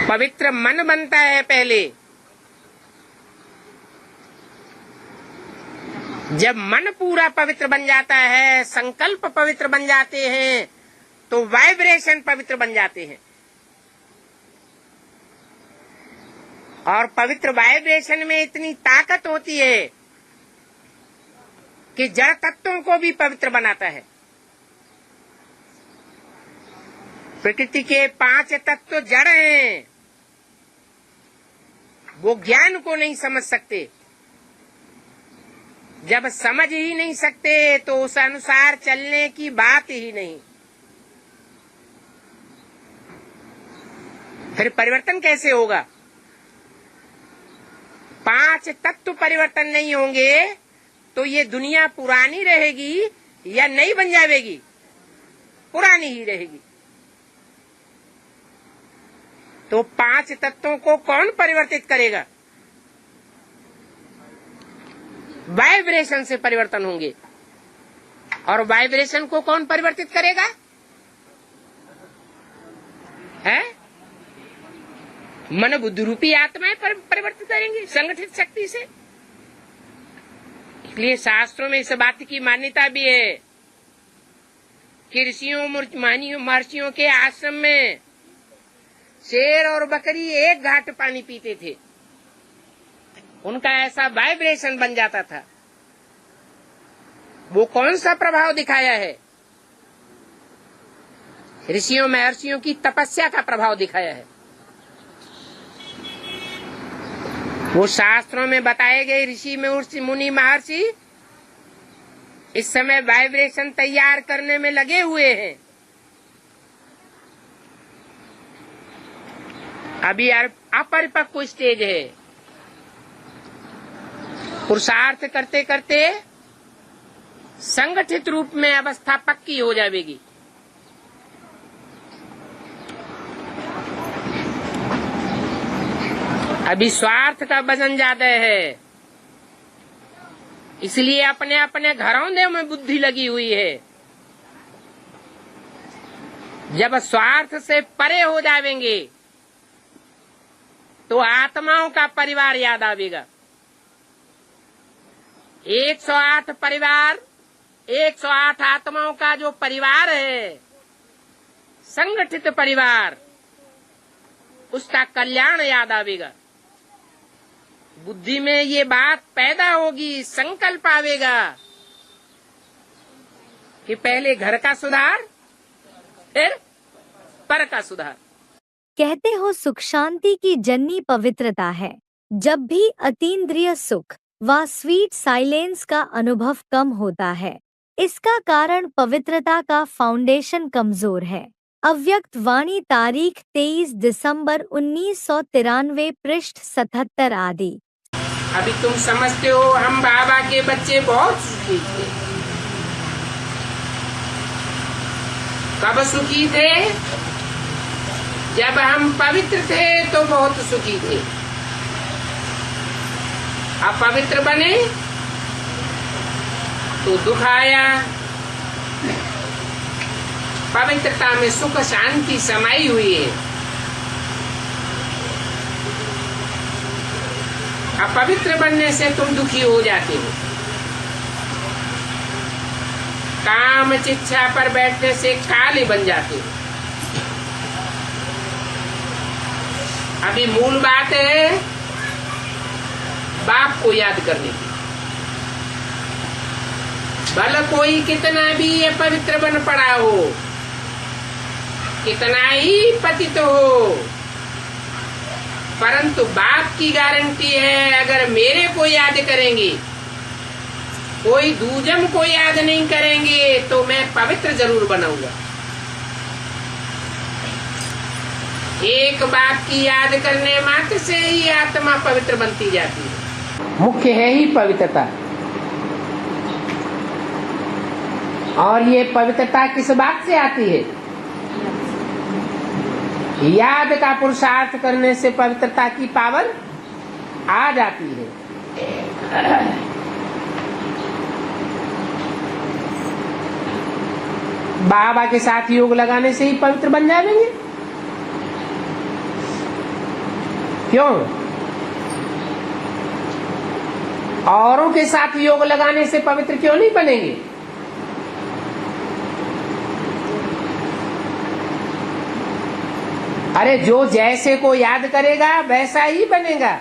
C: पवित्र मन बनता है पहले। जब मन पूरा पवित्र बन जाता है, संकल्प पवित्र बन जाते हैं, तो वाइब्रेशन पवित्र बन जाते हैं। और पवित्र वाइब्रेशन में इतनी ताकत होती है कि जड़ तत्वों को भी पवित्र बनाता है। प्रकृति के 5 तत्व जड़ हैं, वो ज्ञान को नहीं समझ सकते। जब समझ ही नहीं सकते तो उस अनुसार चलने की बात ही नहीं। फिर परिवर्तन कैसे होगा? 5 तत्व परिवर्तन नहीं होंगे तो ये दुनिया पुरानी रहेगी या नई बन जाएगी? पुरानी ही रहेगी। तो 5 तत्वों को कौन परिवर्तित करेगा? वाइब्रेशन से परिवर्तन होंगे। और वाइब्रेशन को कौन परिवर्तित करेगा? है मन बुद्धि रूपी आत्माएं परिवर्तित करेंगे संगठित शक्ति से। इसलिए शास्त्रों में इस बात की मान्यता भी है कि ऋषियों महर्षियों के आश्रम में शेर और बकरी एक घाट पानी पीते थे। उनका ऐसा वाइब्रेशन बन जाता था। वो कौन सा प्रभाव दिखाया है? ऋषियों महर्षियों की तपस्या का प्रभाव दिखाया है। वो शास्त्रों में बताए गए ऋषि मुनि महर्षि इस समय वाइब्रेशन तैयार करने में लगे हुए हैं। अभी अपरिपक्व स्टेज है। पुरुषार्थ करते करते संगठित रूप में अवस्था पक्की हो जाएगी। अभी स्वार्थ का वजन ज्यादा है, इसलिए अपने अपने घरौंदे में बुद्धि लगी हुई है। जब स्वार्थ से परे हो जाएंगे तो आत्माओं का परिवार याद आवेगा। 108 परिवार, 108 आत्माओं का जो परिवार है, संगठित परिवार, उसका कल्याण याद आवेगा। बुद्धि में ये बात पैदा होगी, संकल्प आवेगा कि पहले घर का सुधार, फिर पर का सुधार।
A: कहते हो सुख शांति की जननी पवित्रता है। जब भी अतीन्द्रिय सुख व स्वीट साइलेंस का अनुभव कम होता है, इसका कारण पवित्रता का फाउंडेशन कमजोर है। अव्यक्त वाणी तारीख 23 दिसंबर 1993 पृष्ठ 77 आदि।
B: अभी तुम समझते हो हम बाबा के बच्चे बहुत सुखी थे। कब सुखी थे? जब हम पवित्र थे तो बहुत सुखी थे। अपवित्र बने तो दुख आया। पवित्रता में सुख शांति समाई हुई है। अपवित्र बनने से तुम दुखी हो जाते हो। काम चिच्छा पर बैठने से काले बन जाते हो। अभी मूल बात है बाप को याद करने की। भले कोई कितना भी अपवित्र बन पड़ा हो, कितना ही पतित हो, परंतु बाप की गारंटी है अगर मेरे को याद करेंगे, कोई दूजम को याद नहीं करेंगे तो मैं पवित्र जरूर बनाऊंगा। एक बाप की याद करने मात्र से ही आत्मा पवित्र बनती जाती है। मुख्य है ही पवित्रता। और ये पवित्रता किस बात से आती है? याद का पुरुषार्थ करने से पवित्रता की पावर आ जाती है। बाबा के साथ योग लगाने से ही पवित्र बन जाएंगे। क्यों? औरों के साथ योग लगाने से पवित्र क्यों नहीं बनेंगे? अरे जो जैसे को याद करेगा वैसा ही बनेगा।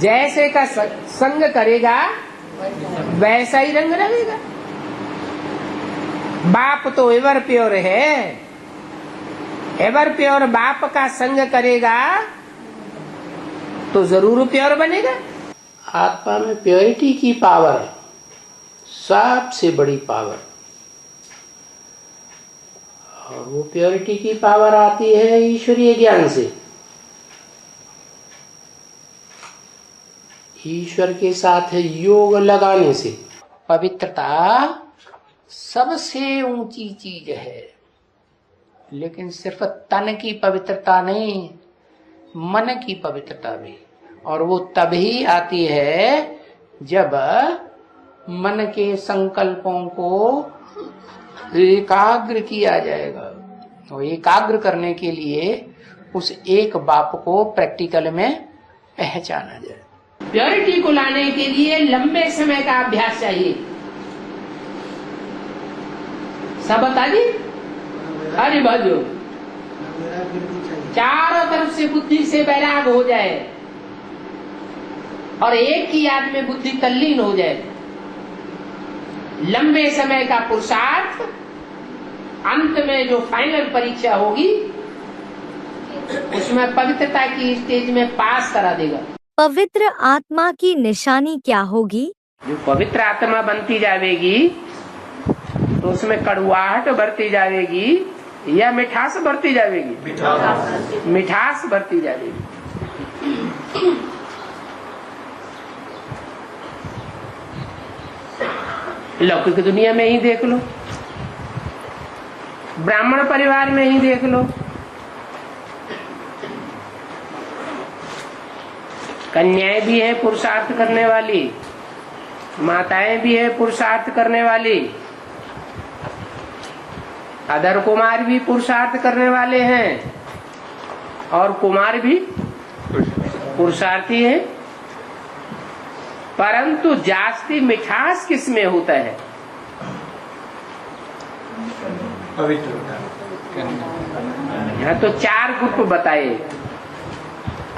B: जैसे का संग करेगा वैसा ही रंग लगेगा। बाप तो एवर प्योर है। एवर प्योर बाप का संग करेगा तो जरूर प्योर बनेगा। आत्मा में प्योरिटी की पावर है, सबसे बड़ी पावर। और वो प्योरिटी की पावर आती है ईश्वरीय ज्ञान से। ईश्वर के साथ योग लगाने से। पवित्रता सबसे ऊंची चीज है, लेकिन सिर्फ तन की पवित्रता नहीं, मन की पवित्रता भी। और वो तभी आती है जब मन के संकल्पों को एकाग्र किया जाएगा। और एकाग्र करने के लिए उस एक बाप को प्रैक्टिकल में पहचाना जाए। प्योरिटी को लाने के लिए लंबे समय का अभ्यास चाहिए। सब बता दी। अरे बाजू चारों तरफ से बुद्धि से वैराग हो जाए और एक ही याद में बुद्धि तल्लीन हो जाए। लंबे समय का पुरुषार्थ अंत में जो फाइनल परीक्षा होगी उसमें पवित्रता की स्टेज में पास करा देगा।
A: पवित्र आत्मा की निशानी क्या होगी?
B: जो पवित्र आत्मा बनती जाएगी तो उसमें कड़ुआहट बढ़ती जाएगी या मिठास बढ़ती जाएगी? मिठास बढ़ती जाएगी। लौकिक दुनिया में ही देख लो, ब्राह्मण परिवार में ही देख लो, कन्याएं भी है पुरुषार्थ करने वाली, माताएं भी है पुरुषार्थ करने वाली, अधर कुमार भी पुरुषार्थ करने वाले हैं और कुमार भी पुरुषार्थी है। परंतु जास्ती मिठास किस में होता है? यहाँ तो 4 ग्रुप बताए,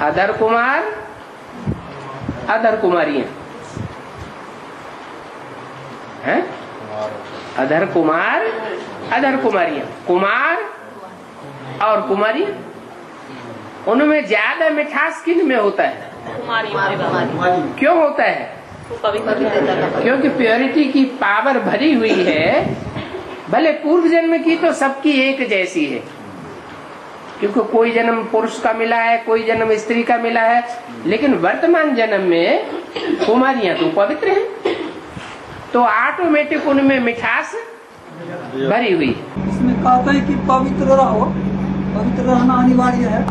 B: अधर कुमार, अधर कुमारियां हैं, अधर कुमार, अधर कुमारियां, कुमार और कुमारी, उनमें ज्यादा मिठास किन में होता है? क्यों होता है? क्योंकि प्योरिटी की पावर भरी हुई है। भले पूर्व जन्म की तो सबकी एक जैसी है, क्योंकि कोई जन्म पुरुष का मिला है, कोई जन्म स्त्री का मिला है, लेकिन वर्तमान जन्म में कुमारियां तो पवित्र हैं, तो ऑटोमेटिक उनमें मिठास भरी हुई है।
L: इसमें कहते हैं कि पवित्र रहो, पवित्र रहना अनिवार्य है,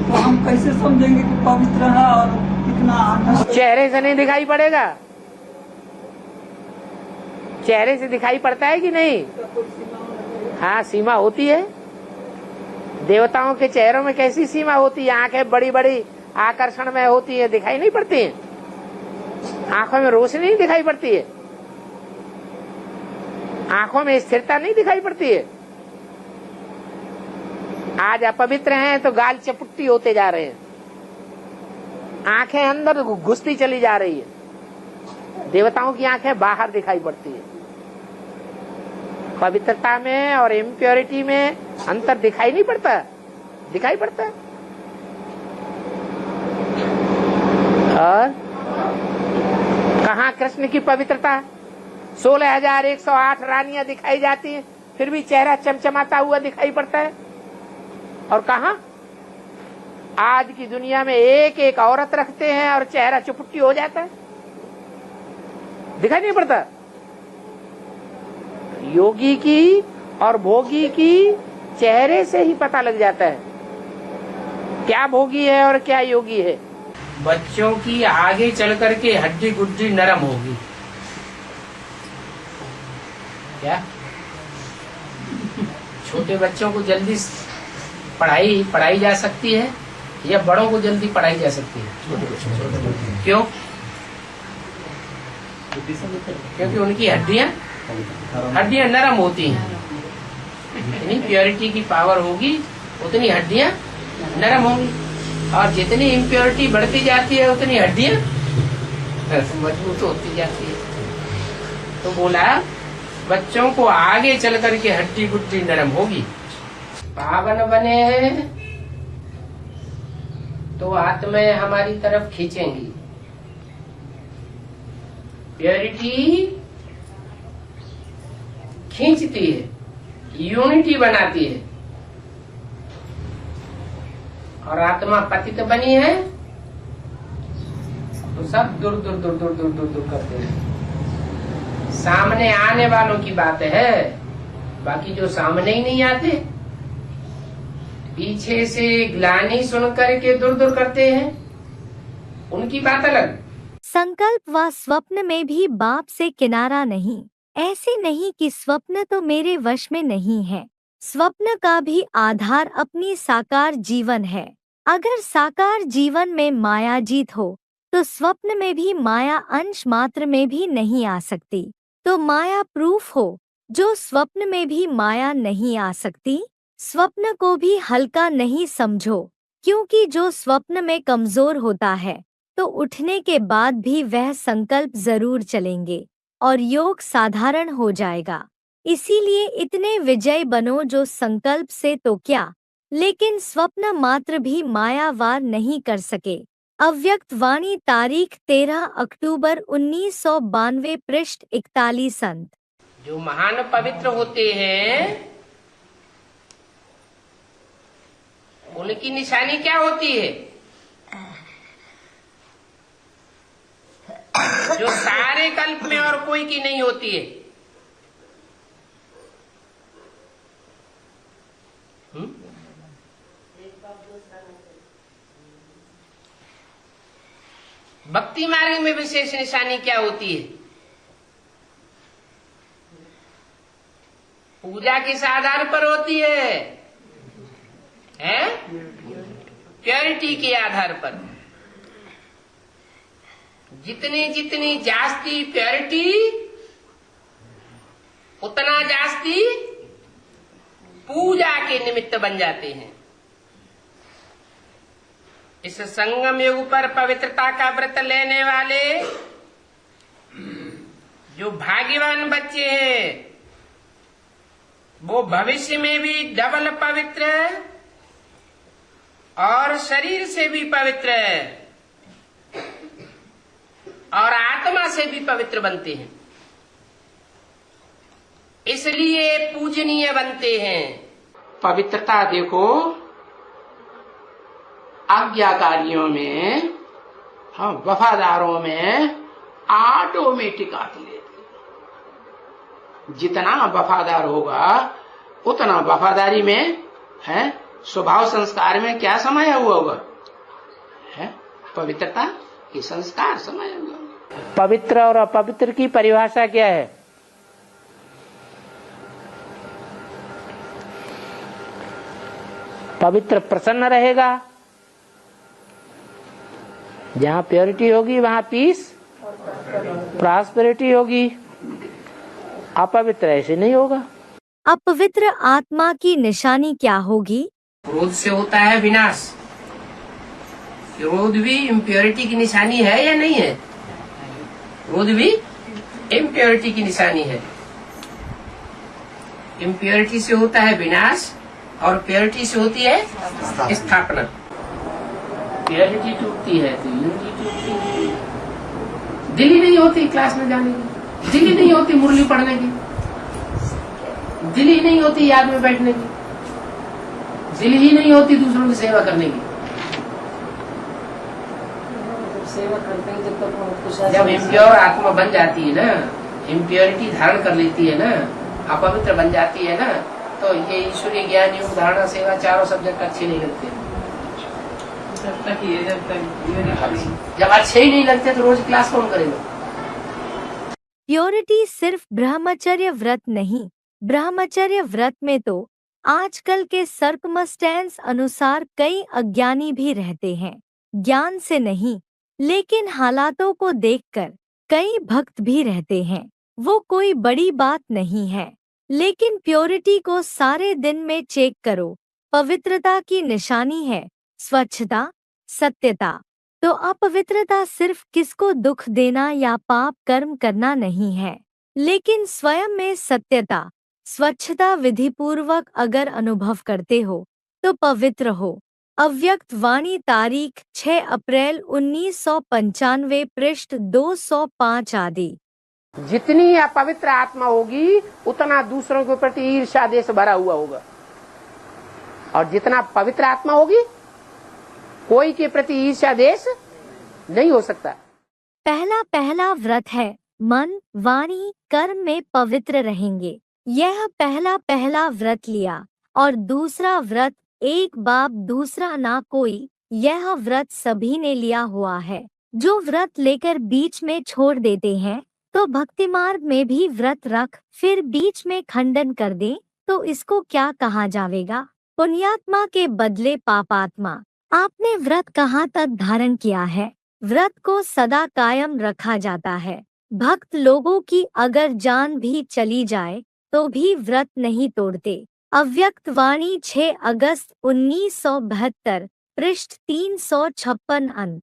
L: तो हम कैसे समझेंगे कि पवित्र है और कितना?
C: चेहरे से नहीं दिखाई पड़ेगा, चेहरे से दिखाई पड़ता है कि नहीं? हाँ, सीमा होती है। देवताओं के चेहरों में कैसी सीमा होती है? आंखें बड़ी बड़ी आकर्षण में होती है, दिखाई नहीं पड़ती है। आंखों में रोशनी नहीं दिखाई पड़ती है, आंखों में स्थिरता नहीं दिखाई पड़ती है। आज अपवित्र हैं तो गाल चपुट्टी होते जा रहे हैं, आंखें अंदर घुसती चली जा रही है। देवताओं की आंखें बाहर दिखाई पड़ती है। पवित्रता में और इम्प्योरिटी में अंतर दिखाई नहीं पड़ता, दिखाई पड़ता है। और कहाँ कृष्ण की पवित्रता? 16,108 रानियां दिखाई जाती हैं, फिर भी चेहरा चमचमाता हुआ दिखाई पड़ता है। और कहा आज की दुनिया में एक एक औरत रखते हैं और चेहरा चुपट्टी हो जाता है, दिखाई नहीं पड़ता। योगी की और भोगी की चेहरे से ही पता लग जाता है क्या भोगी है और क्या योगी है।
B: बच्चों की आगे चल करके हड्डी गुड्डी नरम होगी। क्या छोटे बच्चों को जल्दी पढ़ाई जा सकती है या बड़ों को जल्दी पढ़ाई जा सकती है? क्यों? क्योंकि उनकी हड्डियां नरम होती हैं। जितनी प्योरिटी की पावर होगी उतनी हड्डियां नरम होंगी, और जितनी इम्प्योरिटी बढ़ती जाती है उतनी हड्डियां मजबूत होती जाती है। तो बोला बच्चों को आगे चल करके हड्डी गुड्डी नरम होगी। पावन बने तो आत्माएं हमारी तरफ खींचेंगी। प्योरिटी खींचती है, यूनिटी बनाती है। और आत्मा पतित बनी है तो सब दूर दूर दूर दूर दूर दूर दूर करते हैं। सामने आने वालों की बात है, बाकी जो सामने ही नहीं आते पीछे से ग्लानि सुन करके दूर दूर करते हैं, उनकी बात अलग।
A: संकल्प व स्वप्न में भी बाप से किनारा नहीं। ऐसे नहीं कि स्वप्न तो मेरे वश में नहीं है। स्वप्न का भी आधार अपनी साकार जीवन है। अगर साकार जीवन में माया जीत हो तो स्वप्न में भी माया अंश मात्र में भी नहीं आ सकती। तो माया प्रूफ हो जो स्वप्न में भी माया नहीं आ सकती। स्वप्न को भी हल्का नहीं समझो, क्योंकि जो स्वप्न में कमजोर होता है तो उठने के बाद भी वह संकल्प जरूर चलेंगे और योग साधारण हो जाएगा। इसीलिए इतने विजय बनो जो संकल्प से तो क्या, लेकिन स्वप्न मात्र भी मायावार नहीं कर सके। अव्यक्त वाणी तारीख 13 अक्टूबर 1992 पृष्ठ 41 अंत।
B: जो महान पवित्र होते हैं उनकी निशानी क्या होती है? जो सारे कल्प में और कोई की नहीं होती है। भक्ति मार्ग में विशेष निशानी क्या होती है? पूजा किस आधार पर होती है? प्योरिटी के आधार पर। जितनी जितनी जास्ती प्योरिटी उतना जास्ती पूजा के निमित्त बन जाते हैं। इस संगम युग पर पवित्रता का व्रत लेने वाले जो भाग्यवान बच्चे हैं वो भविष्य में भी डबल पवित्र और शरीर से भी पवित्र और आत्मा से भी पवित्र बनते हैं, इसलिए पूजनीय बनते हैं। पवित्रता देखो आज्ञाकारियों में, हाँ, वफादारों में ऑटोमेटिक आती रहती है। जितना वफादार होगा उतना वफादारी में है, स्वभाव संस्कार में क्या समाया हुआ होगा है, पवित्रता के संस्कार समाया हुआ।
C: पवित्र और अपवित्र की परिभाषा क्या है? पवित्र प्रसन्न रहेगा, जहाँ प्योरिटी होगी वहाँ पीस प्रॉस्पेरिटी होगी। अपवित्र ऐसे नहीं होगा।
A: अपवित्र आत्मा की निशानी क्या होगी?
B: क्रोध से होता है विनाश। क्रोध भी इम्प्योरिटी की निशानी है या नहीं है? क्रोध भी इम्प्योरिटी की निशानी है। इम्प्योरिटी से होता है विनाश और प्योरिटी से होती है स्थापना। प्योरिटी टूटती है तो यूनिटी टूटती है। दिल ही नहीं होती क्लास में जाने की, दिल ही नहीं होती मुरली पढ़ने की, दिल ही नहीं होती याद में बैठने की, दिल ही नहीं होती दूसरों की सेवा करने की।
M: सेवा करते हैं जब तक
B: जब इम्प्योर आत्मा बन जाती है ना, इम्प्योरिटी धारण कर लेती है ना, अपवित्र बन जाती है ना, तो ये ईश्वरीय ज्ञान योग धारणा सेवा चारों सब्जेक्ट अच्छे नहीं लगते। जब अच्छे ही नहीं लगते तो रोज क्लास कौन करेगा?
A: प्योरिटी सिर्फ ब्रह्मचर्य व्रत नहीं, ब्रह्मचर्य व्रत में तो आजकल के सर्कमस्टेंस अनुसार कई अज्ञानी भी रहते हैं। ज्ञान से नहीं लेकिन हालातों को देखकर कई भक्त भी रहते हैं। वो कोई बड़ी बात नहीं है, लेकिन प्योरिटी को सारे दिन में चेक करो। पवित्रता की निशानी है स्वच्छता, सत्यता। तो अपवित्रता सिर्फ किसको दुख देना या पाप कर्म करना नहीं है, लेकिन स्वयं में सत्यता, स्वच्छता विधिपूर्वक अगर अनुभव करते हो तो पवित्र हो। अव्यक्त वाणी तारीख 6 अप्रैल 1995 पृष्ठ 205 आदि।
C: जितनी अपवित्र आत्मा होगी उतना दूसरों के प्रति ईर्ष्या देश भरा हुआ होगा, और जितना पवित्र आत्मा होगी कोई के प्रति ईर्ष्या देश नहीं हो सकता।
A: पहला व्रत है मन वाणी कर्म में पवित्र रहेंगे। यह पहला व्रत लिया, और दूसरा व्रत एक बाप दूसरा ना कोई, यह व्रत सभी ने लिया हुआ है। जो व्रत लेकर बीच में छोड़ देते हैं तो भक्ति मार्ग में भी व्रत रख फिर बीच में खंडन कर दे तो इसको क्या कहा जाएगा? पुण्यात्मा के बदले पापात्मा। आपने व्रत कहाँ तक धारण किया है? व्रत को सदा कायम रखा जाता है। भक्त लोगों की अगर जान भी चली जाए तो भी व्रत नहीं तोड़ते। अव्यक्त वाणी 6 अगस्त 1972 पृष्ठ 356 अंक।